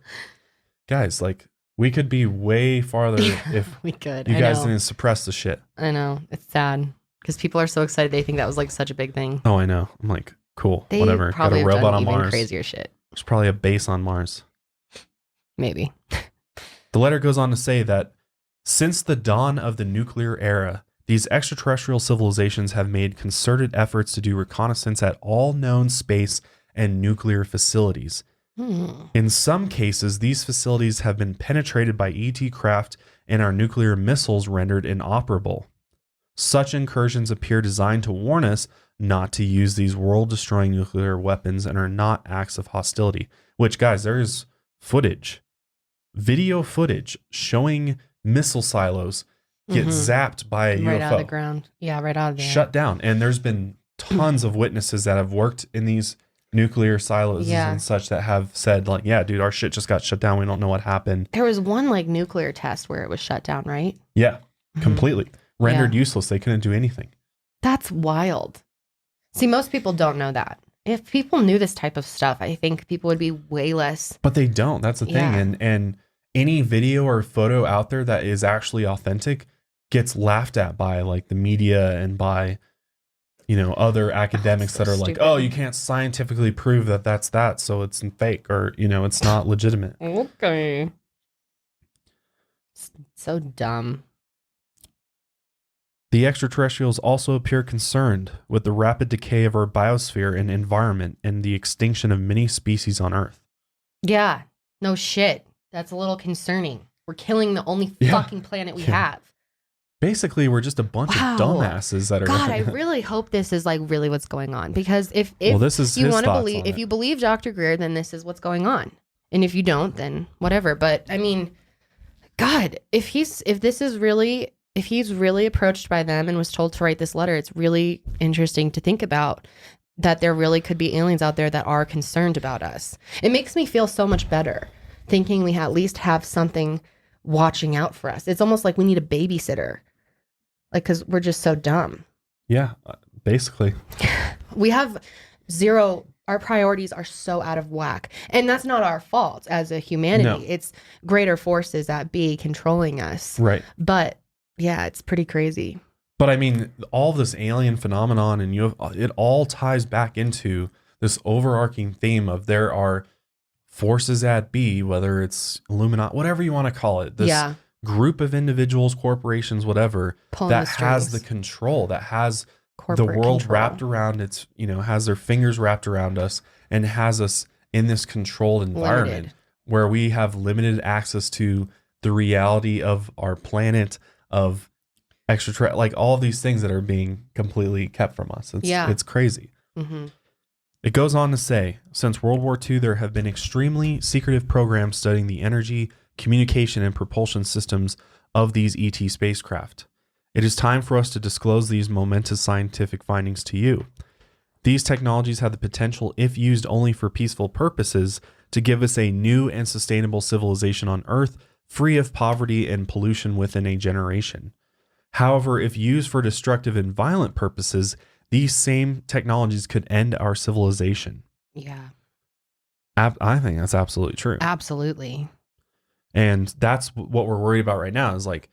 guys, like, we could be way farther if We could. you I guys know. didn't suppress the shit. I know. It's sad because people are so excited. They think that was like such a big thing. Oh, I know. I'm like, cool, They whatever. Got probably a have robot done on even Mars. crazier shit. There's probably a base on Mars. Maybe. The letter goes on to say that since the dawn of the nuclear era, these extraterrestrial civilizations have made concerted efforts to do reconnaissance at all known space and nuclear facilities. In some cases, these facilities have been penetrated by ET craft and our nuclear missiles rendered inoperable. Such incursions appear designed to warn us not to use these world-destroying nuclear weapons and are not acts of hostility. Which, guys, there's footage, video footage showing missile silos get zapped by a Right UFO. out of the ground. Yeah, right out of there. Shut down. And there's been tons of witnesses that have worked in these nuclear silos Yeah. and such that have said, like, yeah, dude, our shit just got shut down. We don't know what happened. There was one like nuclear test where it was shut down, right? Yeah, completely. Rendered Yeah. useless. They couldn't do anything. That's wild. See, most people don't know that. If people knew this type of stuff, I think people would be way less. But they don't. That's the thing. Yeah. And any video or photo out there that is actually authentic gets laughed at by like the media and by, you know, other academics so that are like, stupid. oh, you can't scientifically prove that that's that, so it's fake, or, you know, it's not legitimate. Okay. So dumb. The extraterrestrials also appear concerned with the rapid decay of our biosphere and environment and the extinction of many species on Earth. Yeah. No shit. That's a little concerning. We're killing the only Yeah. fucking planet we Yeah. have. Basically, we're just a bunch Wow. of dumbasses that are. God, I really hope this is like really what's going on, because if Well, this is you his want to thoughts believe, on if it. you believe Dr. Greer, then this is what's going on, and if you don't, then whatever. But I mean, God, if he's really approached by them and was told to write this letter, it's really interesting to think about that there really could be aliens out there that are concerned about us. It makes me feel so much better thinking we at least have something watching out for us. It's almost like we need a babysitter. Like, because we're just so dumb. Yeah, basically. We have zero, our priorities are so out of whack. And that's not our fault as a humanity. No. It's greater forces that be controlling us. Right. But yeah, it's pretty crazy. But I mean, all this alien phenomenon and it all ties back into this overarching theme of there are forces at B, whether it's Illuminati, whatever you want to call it. This Yeah. group of individuals, corporations, whatever, Pulling that the has the strings. control, that has Corporate the world control. wrapped around its, you know, has their fingers wrapped around us and has us in this controlled environment Limited. where we have limited access to the reality of our planet, of like all these things that are being completely kept from us. It's crazy. Mm-hmm. It goes on to say, since World War II, there have been extremely secretive programs studying the energy, communication, and propulsion systems of these ET spacecraft. It is time for us to disclose these momentous scientific findings to you. These technologies have the potential, if used only for peaceful purposes, to give us a new and sustainable civilization on Earth, free of poverty and pollution within a generation. However, if used for destructive and violent purposes, these same technologies could end our civilization. Yeah. I think that's absolutely true. Absolutely. And that's what we're worried about right now is like,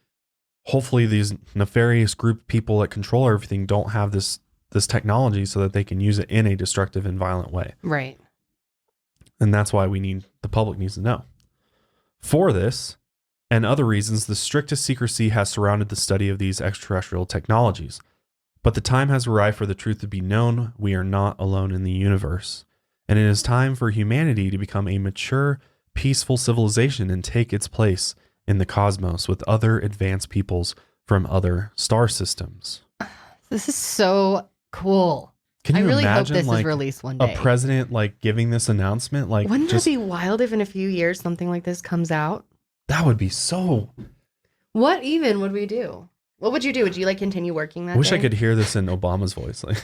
hopefully these nefarious group of people that control everything don't have this technology so that they can use it in a destructive and violent way. Right. And that's why the public needs to know. For this and other reasons, the strictest secrecy has surrounded the study of these extraterrestrial technologies. But the time has arrived for the truth to be known. We are not alone in the universe. And it is time for humanity to become a mature, peaceful civilization and take its place in the cosmos with other advanced peoples from other star systems. This is so cool. Can I you really hope imagine this is like released one a day. president like giving this announcement? Like, Wouldn't just that be wild if in a few years something like this comes out? that would be so. What even would we do? What would you do? Would you like continue working that I wish day? I could hear this in Obama's voice, like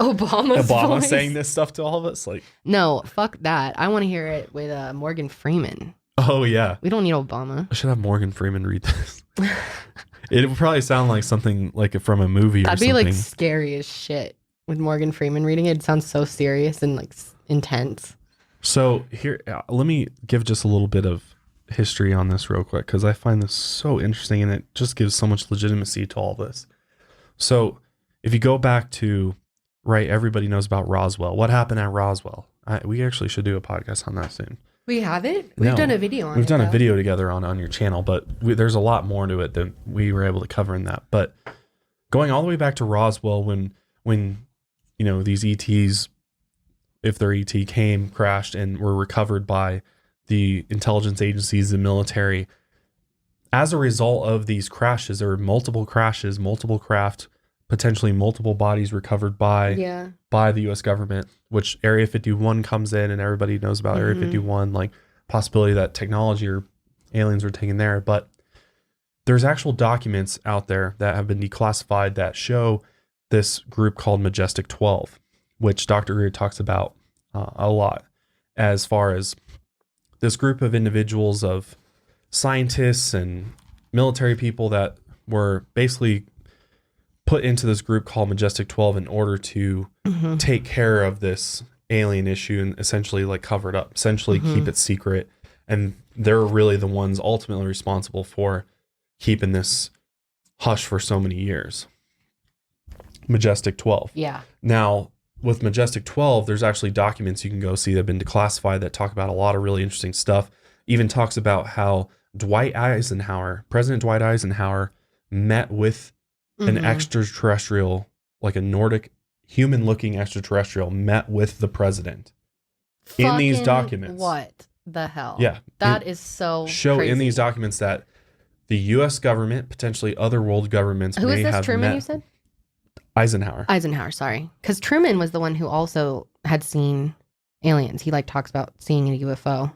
Obama's Obama voice? saying this stuff to all of us. Like, No, fuck that. I want to hear it with Morgan Freeman. oh yeah, We don't need Obama. I should have Morgan Freeman read this. It would probably sound like something like from a movie or That'd something. be like scary as shit with Morgan Freeman reading it. It sounds so serious and like intense. So here, let me give just a little bit of history on this real quick because I find this so interesting and it just gives so much legitimacy to all this. So if you go back to, right, everybody knows about Roswell. What happened at Roswell? We actually should do a podcast on that soon. We haven't? We've No. done a video on it. We've done a though. video together on your channel, but there's a lot more to it than we were able to cover in that. But going all the way back to Roswell, when you know these ETs, if their ET came, crashed, and were recovered by the intelligence agencies, the military, as a result of these crashes, there were multiple crashes, multiple craft, potentially multiple bodies recovered by the U.S. government, which Area 51 comes in and everybody knows about Area 51, like possibility that technology or aliens were taken there. But there's actual documents out there that have been declassified that show this group called Majestic 12, which Dr. Greer talks about a lot, as far as this group of individuals of scientists and military people that were basically put into this group called Majestic 12 in order to take care of this alien issue and essentially like cover it up, essentially keep it secret. And they're really the ones ultimately responsible for keeping this hush for so many years. Majestic 12. Yeah. Now, with Majestic 12, there's actually documents you can go see that have been declassified that talk about a lot of really interesting stuff. Even talks about how President Dwight Eisenhower met with an extraterrestrial, like a Nordic human-looking extraterrestrial, met with the president in these documents. What the hell? Yeah. That is so show crazy. in these documents that the U.S. government, potentially other world governments, Who may is this? have Truman, met you said? Eisenhower, sorry. Because Truman was the one who also had seen aliens. He like talks about seeing a UFO.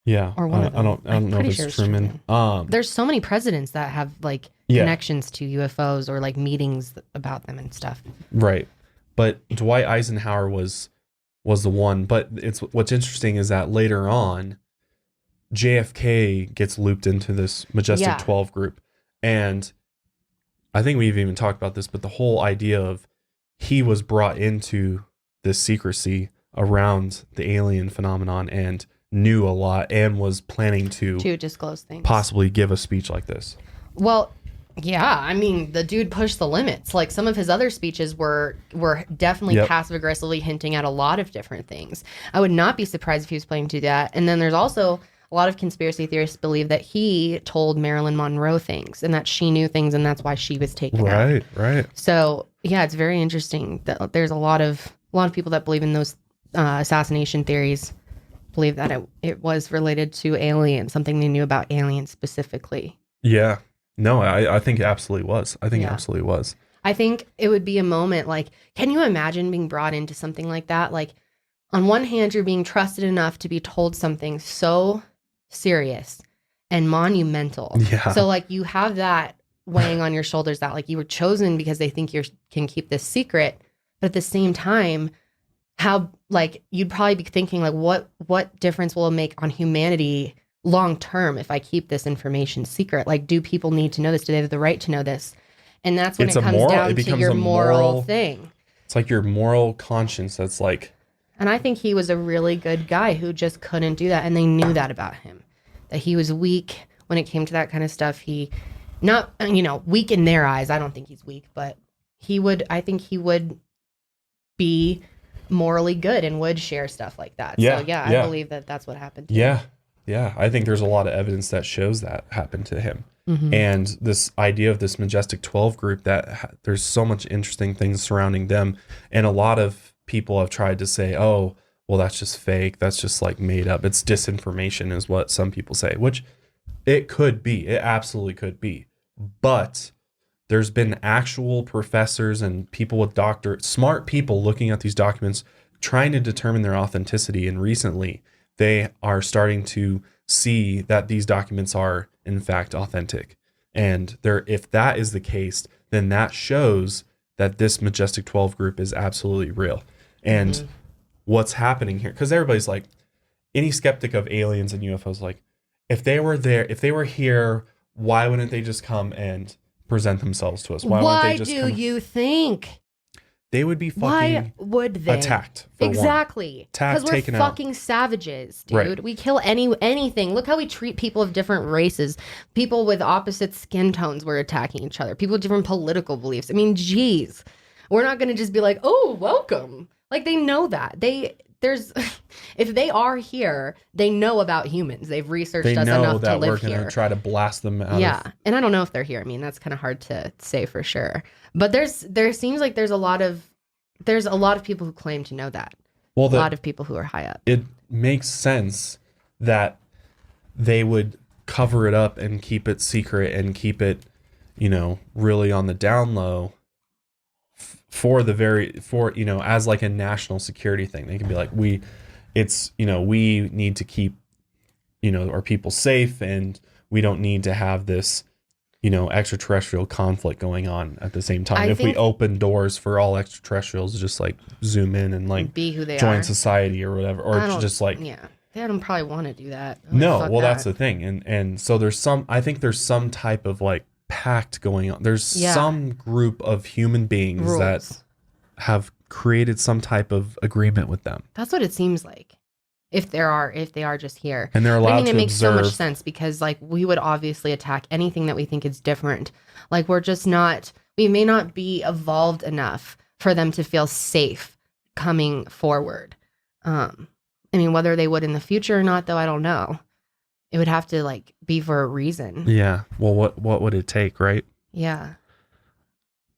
Yeah. Or one of them. I don't know if pretty it's sure it's Truman. There's so many presidents that have like connections to UFOs or like meetings about them and stuff. Right. But Dwight Eisenhower was the one. But what's interesting is that later on, JFK gets looped into this Majestic 12 group. And I think we've even talked about this, but the whole idea of he was brought into this secrecy around the alien phenomenon and knew a lot and was planning to disclose things, possibly give a speech like this. Well, yeah, I mean, the dude pushed the limits. Like some of his other speeches were definitely passive aggressively hinting at a lot of different things. I would not be surprised if he was planning to do that. And then there's also a lot of conspiracy theorists believe that he told Marilyn Monroe things and that she knew things and that's why she was taken out. Right. So yeah, it's very interesting that there's a lot of people that believe in those assassination theories, believe that it was related to aliens, something they knew about aliens specifically. Yeah. No, I think it absolutely was. I think it absolutely was. I think it would be a moment like, can you imagine being brought into something like that? Like on one hand, you're being trusted enough to be told something so serious and monumental. Yeah. So like you have that weighing on your shoulders that like you were chosen because they think you can keep this secret. But at the same time, how like you'd probably be thinking like what difference will it make on humanity long term if I keep this information secret? Like, do people need to know this? Do they have the right to know this? And that's when it comes down to your moral thing. It's like your moral conscience that's like. And I think he was a really good guy who just couldn't do that. And they knew that about him, that he was weak when it came to that kind of stuff. He not, weak in their eyes. I don't think he's weak, but I think he would be morally good and would share stuff like that. Yeah, so I believe that that's what happened to him. Yeah. I think there's a lot of evidence that shows that happened to him. And this idea of this Majestic 12 group, that there's so much interesting things surrounding them. And a lot of people have tried to say, oh, well, that's just fake. That's just like made up. It's disinformation is what some people say, which it could be. It absolutely could be. But there's been actual professors and people with smart people looking at these documents, trying to determine their authenticity. And recently, they are starting to see that these documents are, in fact, authentic. And if that is the case, then that shows that this Majestic 12 group is absolutely real. And what's happening here, because everybody's like, any skeptic of aliens and UFOs, like, if they were here, why wouldn't they just come and present themselves to us? Why do you think they would be Why would they? Attacked? Exactly. Because we're taken fucking out. Savages, dude. Right. We kill anything. Look how we treat people of different races. People with opposite skin tones were attacking each other. People with different political beliefs. I mean, geez. We're not going to just be like, oh, welcome. Like, they know that. If they are here, they know about humans. They've researched us enough to live here. They know that we're going to try to blast them out. Yeah. And I don't know if they're here. I mean, that's kind of hard to say for sure. But there seems like there's a lot of people who claim to know that. Well, a lot of people who are high up. It makes sense that they would cover it up and keep it secret and keep it, really on the down low as like a national security thing. They can be like, we need to keep, our people safe, and we don't need to have this, extraterrestrial conflict going on at the same time. If we open doors for all extraterrestrials to just like zoom in and like be who they join are. Society or whatever, or just like, yeah, they don't probably want to do that. That's the thing. And so I think there's some type of like pact going on. There's some group of human beings that have created some type of agreement with them. That's what it seems like. If they are just here. And they're allowed to it makes observe. So much sense, because like we would obviously attack anything that we think is different. Like we may not be evolved enough for them to feel safe coming forward. I mean, whether they would in the future or not, though, I don't know. It would have to like be for a reason. Yeah. Well, what would it take, right? Yeah.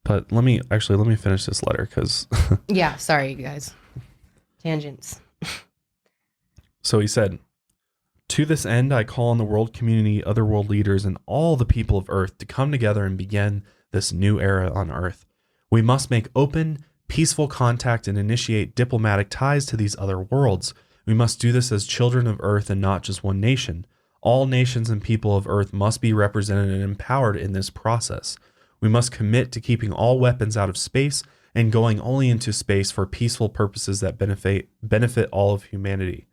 But let me finish this letter, because yeah, sorry, you guys. Tangents. So he said, "To this end, I call on the world community, other world leaders, and all the people of Earth to come together and begin this new era on Earth. We must make open, peaceful contact and initiate diplomatic ties to these other worlds. We must do this as children of Earth and not just one nation. All nations and people of Earth must be represented and empowered in this process. We must commit to keeping all weapons out of space and going only into space for peaceful purposes that benefit all of humanity.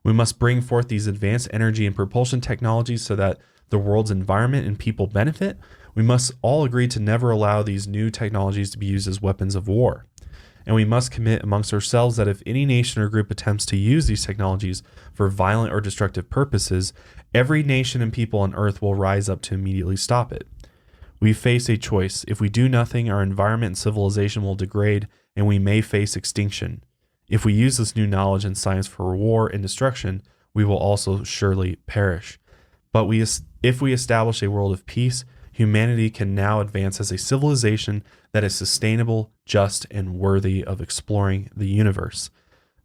We must bring forth these advanced energy and propulsion technologies so that the world's environment and people benefit. We must all agree to never allow these new technologies to be used as weapons of war. And we must commit amongst ourselves that if any nation or group attempts to use these technologies for violent or destructive purposes, every nation and people on Earth will rise up to immediately stop it. We face a choice. If we do nothing, our environment and civilization will degrade, and we may face extinction. If we use this new knowledge and science for war and destruction, we will also surely perish. But if we establish a world of peace, humanity can now advance as a civilization that is sustainable, just, and worthy of exploring the universe.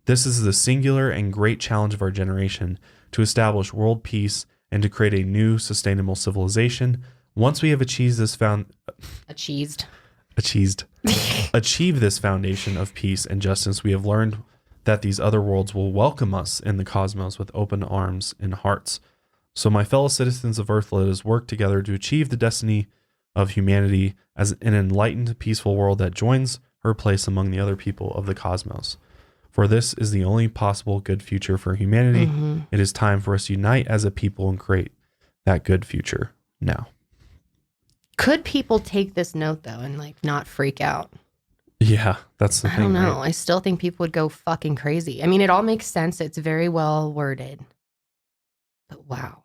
This is the singular and great challenge of our generation, to establish world peace and to create a new sustainable civilization. Once we have achieved this foundation of peace and justice, we have learned that these other worlds will welcome us in the cosmos with open arms and hearts. So my fellow citizens of Earth, let us work together to achieve the destiny of humanity as an enlightened, peaceful world that joins her place among the other people of the cosmos. For this is the only possible good future for humanity. Mm-hmm. It is time for us to unite as a people and create that good future now." Could people take this note, though, and like not freak out? Yeah, that's the thing. I don't know. Right? I still think people would go fucking crazy. I mean, it all makes sense. It's very well worded. But wow.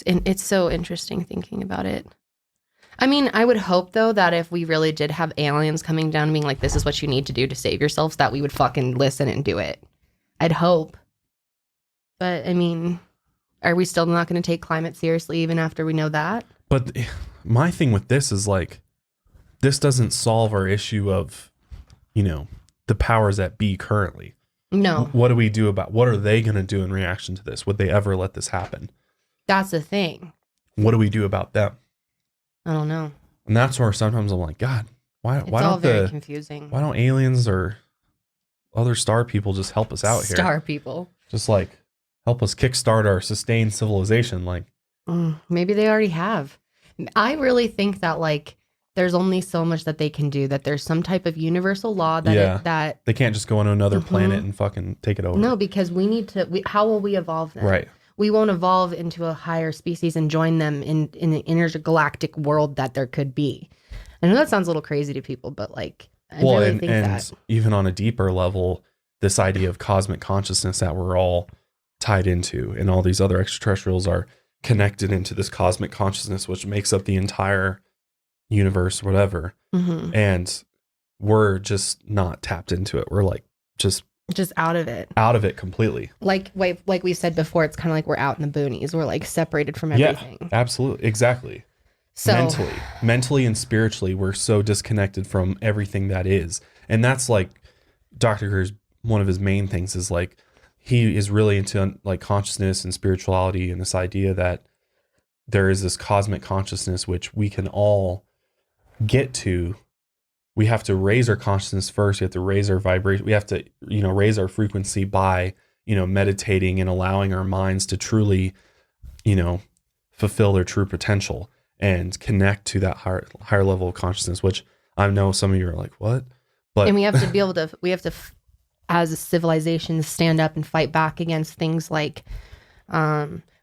It's so interesting thinking about it. I mean, I would hope, though, that if we really did have aliens coming down and being like, this is what you need to do to save yourselves, that we would fucking listen and do it. I'd hope. But, I mean, are we still not going to take climate seriously even after we know that? But my thing with this is like, this doesn't solve our issue of, the powers that be currently. No. What do we do about, what are they going to do in reaction to this? Would they ever let this happen? That's the thing. What do we do about them? I don't know. And that's where sometimes I'm like, God, why It's all don't very confusing. why don't aliens or other star people just help us out here? Star people. Just like help us kickstart our sustained civilization. Like, Maybe they already have. I really think that like there's only so much that they can do, that there's some type of universal law that that they can't just go on another planet and fucking take it over. no, because we need to how will we evolve then? Right. We won't evolve into a higher species and join them in the intergalactic world that there could be. I know that sounds a little crazy to people, but like I really think that. Even on a deeper level, this idea of cosmic consciousness that we're all tied into, and all these other extraterrestrials are connected into this cosmic consciousness, which makes up the entire universe, whatever. Mm-hmm. And we're just not tapped into it. We're like just out of it completely. Like we said before, it's kind of like we're out in the boonies. We're like separated from everything. Yeah, absolutely. Exactly. So mentally and spiritually, we're so disconnected from everything that is. And that's like Dr. Greer's, one of his main things is like, he is really into like consciousness and spirituality, and this idea that there is this cosmic consciousness, which we can all get to. We have to raise our consciousness first. We have to raise our vibration. We have to, raise our frequency by, meditating and allowing our minds to truly, fulfill their true potential and connect to that higher level of consciousness, which I know some of you are like, what? But and we have to be able to, as a civilization, stand up and fight back against things like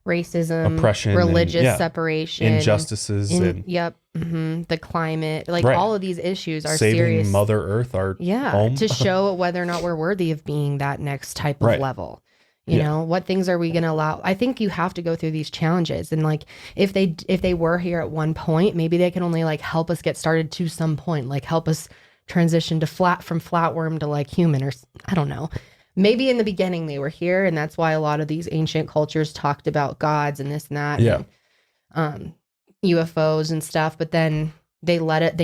racism, oppression, religious separation, injustices, the climate, like right. all of these issues are saving serious. Mother Earth, our home. To show whether or not we're worthy of being that next type of level. You know, what things are we going to allow? I think you have to go through these challenges, and like if they were here at one point, maybe they can only like help us get started to some point, like help us transition to from flatworm to like human, or I don't know. Maybe in the beginning they were here, and that's why a lot of these ancient cultures talked about gods and this and that, and UFOs and stuff. But then they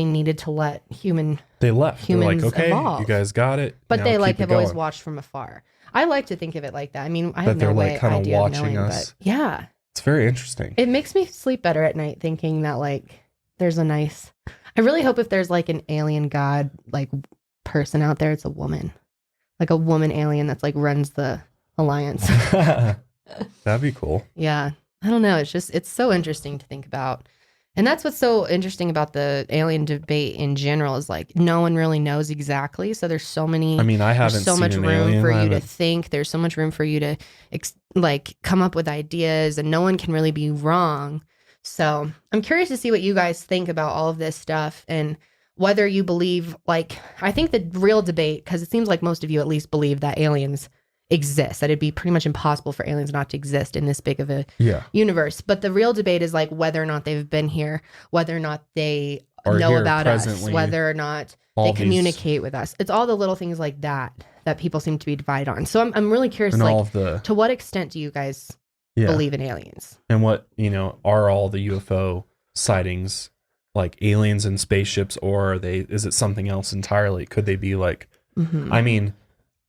needed to let humans They're like, okay, evolve. You guys got it. But now they like have always going. watched from afar. I like to think of it like that. I mean, I that have they're no like kind of idea watching of knowing, us. but yeah, it's very interesting. it makes me sleep better at night thinking that like there's a nice. I really hope if there's like an alien god like person out there, it's a woman, like a woman alien that's like runs the alliance. That'd be cool. Yeah, I don't know. It's so interesting to think about. And that's what's so interesting about the alien debate in general is like no one really knows exactly. So there's so many. I mean, I haven't so seen much an room alien. for you to think. There's so much room for you to like come up with ideas, and no one can really be wrong. So I'm curious to see what you guys think about all of this stuff and whether you believe. Like, I think the real debate, because it seems like most of you at least believe that aliens exist, that it'd be pretty much impossible for aliens not to exist in this big of a universe. But the real debate is like whether or not they've been here, whether or not they know about us, whether or not they communicate with us. It's all the little things like that people seem to be divided on. So I'm really curious, like, to what extent do you guys believe in aliens? And what, are all the UFO sightings like aliens and spaceships, or is it something else entirely? Could they be like, I mean,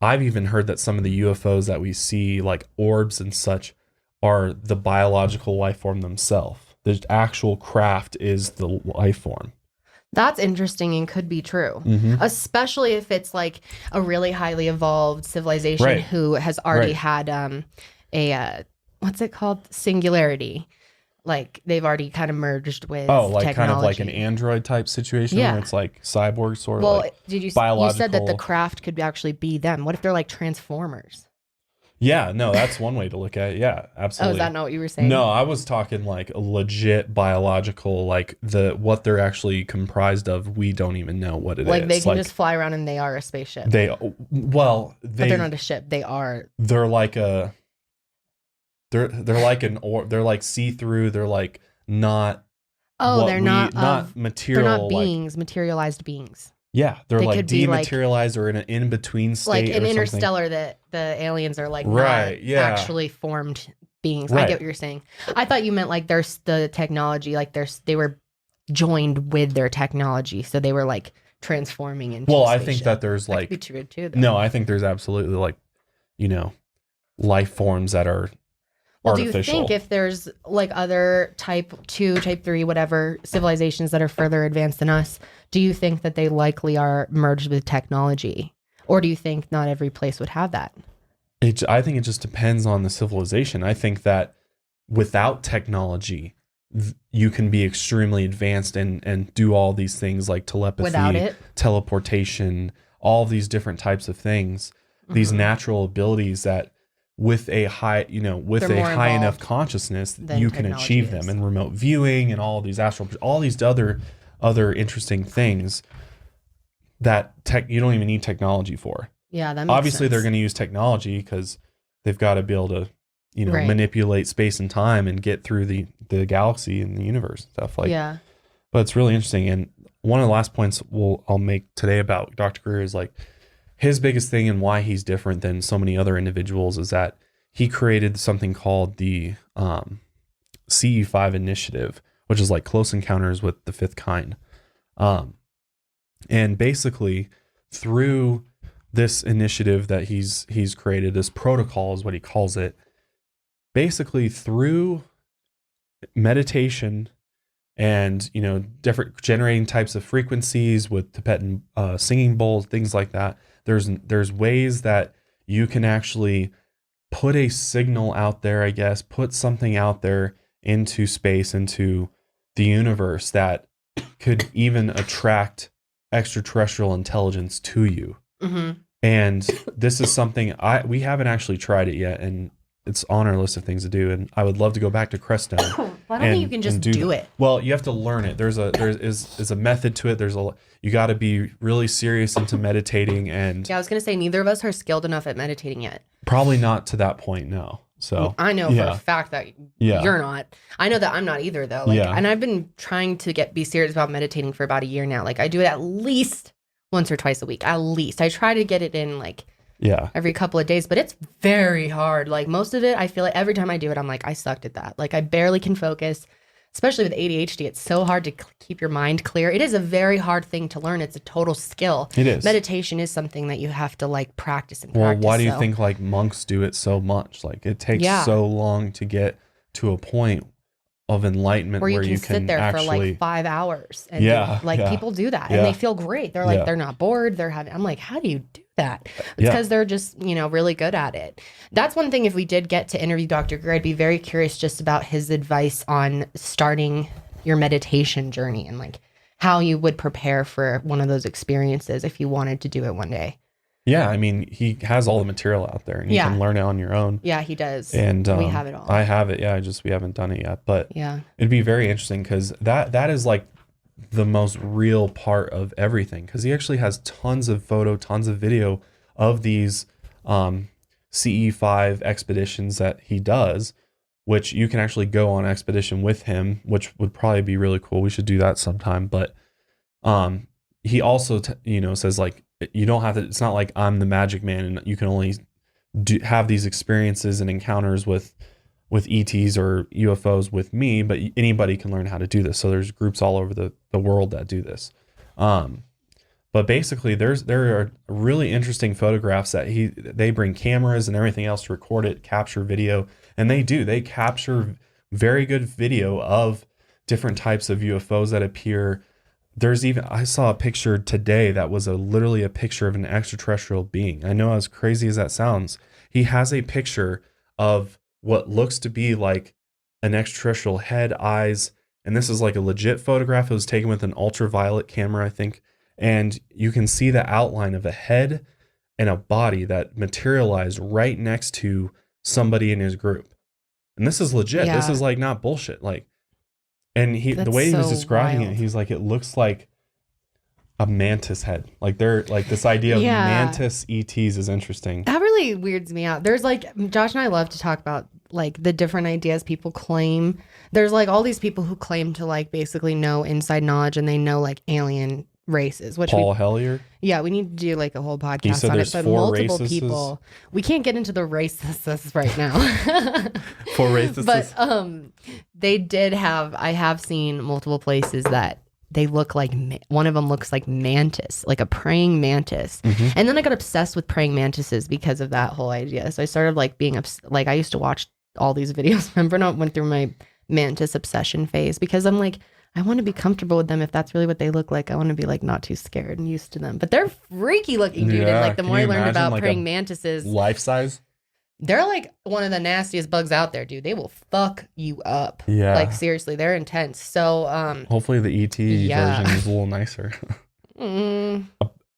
I've even heard that some of the UFOs that we see, like orbs and such, are the biological life form themselves. The actual craft is the life form. That's interesting and could be true, especially if it's like a really highly evolved civilization who has already had what's it called? Singularity. Like they've already kind of merged with technology. Kind of like an android type situation where it's like cyborg sort of. Well, did you biological... you said that the craft could actually be them? What if they're like Transformers? Yeah, no, that's one way to look at it. Yeah, absolutely. Oh, is that not what you were saying? No, I was talking like a legit biological, like what they're actually comprised of. We don't even know what it is. Like they can just fly around and they are a spaceship. But they're not a ship. They are. They're like a. They're like they're like see-through. They're like not. Oh, they're not material. They're not beings, materialized beings. Yeah, they're like dematerialized or in an in-between state. Like in or Interstellar, that the aliens are like actually formed beings. I get what you're saying. I thought you meant like there's the technology, like they were joined with their technology, so they were like transforming into. Well, I think that there's like could be true too. Though. No, I think there's absolutely like, life forms that are. Well, do you artificial. think if there's like other type 2, type 3, whatever civilizations that are further advanced than us, do you think that they likely are merged with technology? Or do you think not every place would have that? I think it just depends on the civilization. I think that without technology, you can be extremely advanced and do all these things like telepathy, Without it? teleportation, all these different types of things, these natural abilities that with a high, with They're a more high enough involved consciousness, than you can technology achieve is. them, and remote viewing and all these all these other interesting things that you don't even need technology for. Yeah, that makes Obviously, sense. they're going to use technology because they've got to be able to, Right. manipulate space and time and get through the galaxy and the universe and stuff like. Yeah. But it's really interesting. And one of the last points I'll make today about Dr. Greer is like his biggest thing and why he's different than so many other individuals is that he created something called the CE5 initiative, which is like Close Encounters with the Fifth Kind. And basically through this initiative that he's created, this protocol is what he calls it, basically through meditation and different generating types of frequencies with Tibetan singing bowls, things like that, there's ways that you can actually put a signal out there, I guess, put something out there into space, into the universe that could even attract extraterrestrial intelligence to you. Mm-hmm. And this is something we haven't actually tried it yet, and it's on our list of things to do. And I would love to go back to Crestone. Well, I don't think you can just do it. Well, you have to learn it. There's a method to it. You got to be really serious into meditating, and Yeah, I was gonna say neither of us are skilled enough at meditating yet. probably not to that point. No. So I know for a fact that you're not. I know that I'm not either, though. And I've been trying to be serious about meditating for about a year now. Like I do it at least once or twice a week. At least I try to get it in every couple of days, but it's very hard. Like most of it, I feel like every time I do it, I'm like, I sucked at that. Like I barely can focus, especially with ADHD. It's so hard to keep your mind clear. It is a very hard thing to learn. It's a total skill. It is. Meditation is something that you have to practice and Well, practice. why do you think monks do it so much? Like it takes so long to get to a point of enlightenment where you can sit there actually, for 5 hours and people do that and they feel great. They're like they're not bored. I'm like, how do you do that? It's because they're just really good at it. That's one thing. If we did get to interview Dr. Greer, I'd be very curious just about his advice on starting your meditation journey and how you would prepare for one of those experiences if you wanted to do it one day. Yeah, I mean, he has all the material out there, and you can learn it on your own. Yeah, he does. And we have it all. I have it. Yeah, we haven't done it yet, but it'd be very interesting because that is the most real part of everything. Because he actually has tons of tons of video of these CE5 expeditions that he does, which you can actually go on expedition with him, which would probably be really cool. We should do that sometime. But he also says you don't have to. It's not like I'm the magic man and you can only have these experiences and encounters with ETs or UFOs with me, but anybody can learn how to do this. So there's groups all over the world that do this. But basically there are really interesting photographs that they bring cameras and everything else to record it, capture video, and they capture very good video of different types of UFOs that appear. I saw a picture today that was literally a picture of an extraterrestrial being. I know, as crazy as that sounds, he has a picture of what looks to be like an extraterrestrial head, eyes, and this is a legit photograph. It was taken with an ultraviolet camera, I think, and you can see the outline of a head and a body that materialized right next to somebody in his group. And this is legit. Yeah. This is not bullshit. And the way he was describing it, he's like, it looks like a mantis head. This idea of mantis ETs is interesting. That really weirds me out. There's Josh and I love to talk about the different ideas people claim. There's all these people who claim to basically know inside knowledge and they know alien races. Which Paul Hellyer? Yeah, we need to do a whole podcast on it. But multiple people. We can't get into the racists right now. 4 racists. But they did I have seen multiple places that they look like, one of them looks like mantis, like a praying mantis. Mm-hmm. And then I got obsessed with praying mantises because of that whole idea. So I started being I used to watch all these videos. Remember, I went through my mantis obsession phase because I'm like, I want to be comfortable with them. If that's really what they look like, I want to be like not too scared and used to them. But they're freaky looking, dude. And Yeah, like the can more I you learned imagine, about like, praying a mantises, Life size. they're like one of the nastiest bugs out there, dude. They will fuck you up. Yeah. Like seriously, they're intense. So Hopefully the ET yeah. version is a little nicer. mm.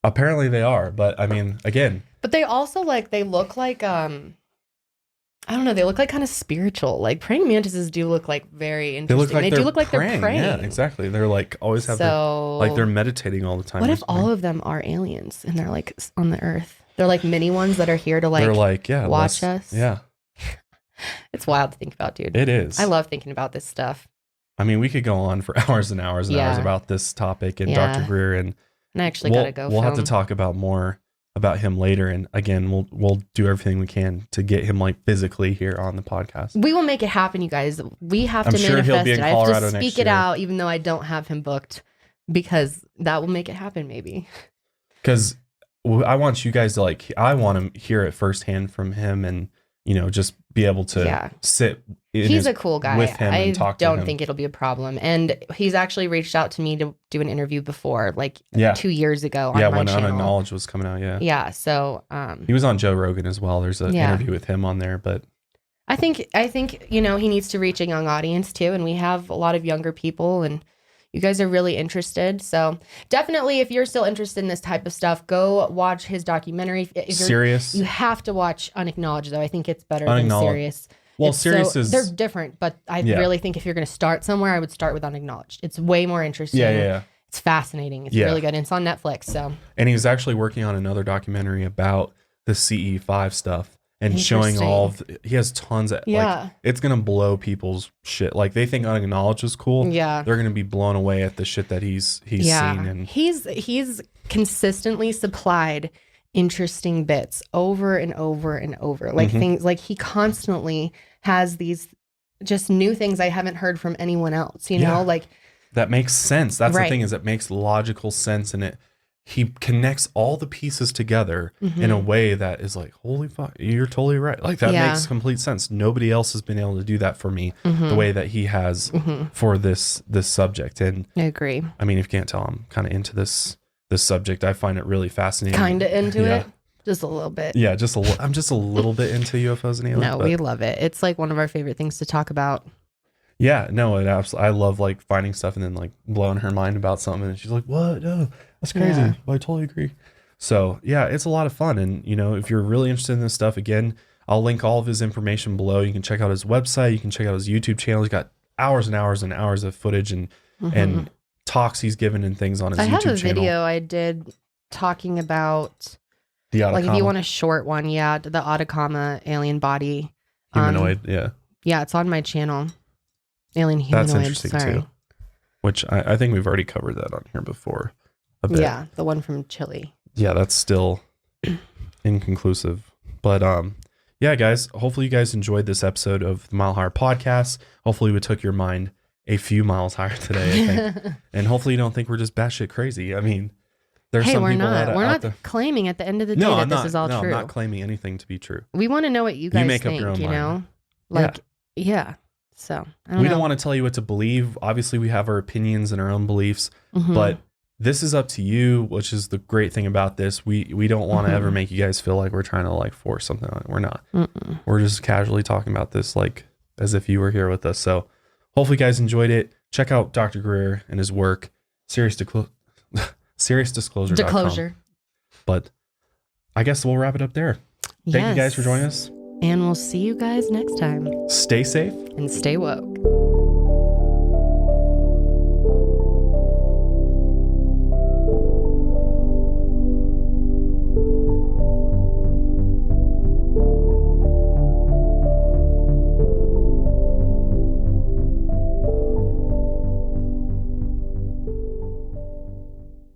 Apparently they are, but I mean, again, But they also like they look like I don't know, they look like kind of spiritual. Like praying mantises do look like very they interesting. look like They they're do look like praying. they're praying. Yeah, exactly. They're like always have so like they're meditating all the time. what or if something. all of them are aliens and they're like on the earth? They're like mini ones that are here to they're like, yeah, watch us. Yeah. It's wild to think about, dude. It is. I love thinking about this stuff. I mean, we could go on for hours and hours and hours about this topic and Yeah. Dr. Greer, and I actually gotta go. We'll have to talk about more about him later, and again, we'll do everything we can to get him like physically here on the podcast. We will make it happen, you guys. We have I'm to sure he'll manifest be in it. I have Colorado to next speak it year. out, even though I don't have him booked, because that will make it happen. Maybe Because I want you guys to I want to hear it firsthand from him, and just be able to sit. He's a cool guy. With him I and talk to don't him. think it'll be a problem. And he's actually reached out to me to do an interview before, like 2 years ago. On my when channel. Unacknowledged was coming out. Yeah. Yeah. So He was on Joe Rogan as well. There's an interview with him on there, but I think he needs to reach a young audience too, and we have a lot of younger people, and you guys are really interested. So definitely, if you're still interested in this type of stuff, go watch his documentary. If you're Serious. You have to watch Unacknowledged, though. I think it's better than Serious. Well, Serious is they're different, but I really think if you're going to start somewhere, I would start with Unacknowledged. It's way more interesting. Yeah. It's fascinating. It's really good. And it's on Netflix. So. And he's actually working on another documentary about the CE5 stuff and showing he has tons of it's gonna blow people's shit. Like they think Unacknowledged is cool. Yeah. They're gonna be blown away at the shit that he's seen. And he's consistently supplied interesting bits over and over and over. Like things like he constantly has these just new things I haven't heard from anyone else, you know, like that makes sense. That's the thing, is it makes logical sense, and he connects all the pieces together in a way that is like, holy fuck, you're totally right. Like that makes complete sense. Nobody else has been able to do that for me the way that he has for this subject. And I agree. I mean, if you can't tell, I'm kind of into this subject. I find it really fascinating. Kind of into it. Just a little bit. Yeah, I'm just a little bit into UFOs and aliens. No, we love it. It's like one of our favorite things to talk about. Yeah, no, it absolutely. I love like finding stuff and then like blowing her mind about something, and she's like, "What? No, that's crazy." Yeah. Well, I totally agree. So yeah, it's a lot of fun, and if you're really interested in this stuff, again, I'll link all of his information below. You can check out his website. You can check out his YouTube channel. He's got hours and hours and hours of footage and talks he's given and things on his YouTube channel. I have a video I did talking about the Atacama. Like if you want a short one, the Atacama alien body. Humanoid, Yeah, it's on my channel. Alien humanoid. That's interesting too. Which I think we've already covered that on here before a bit. Yeah, the one from Chile. Yeah, that's still inconclusive. But yeah, guys, hopefully you guys enjoyed this episode of the Mile Higher Podcast. Hopefully we took your mind a few miles higher today, I think. And hopefully you don't think we're just batshit crazy. I mean, there's some people that we're not claiming at the end of the day that this is all true. I'm not claiming anything to be true. We want to know what you guys make think, up your own you know? mind. Like, yeah. So, we don't want to tell you what to believe. Obviously, we have our opinions and our own beliefs, but this is up to you, which is the great thing about this. We don't want to ever make you guys feel like we're trying to like force something on it. We're not. We're just casually talking about this like as if you were here with us. So hopefully you guys enjoyed it. Check out Dr. Greer and his work. SeriousDisclosure.com. But I guess we'll wrap it up there. Thank you guys for joining us. And we'll see you guys next time. Stay safe and stay woke.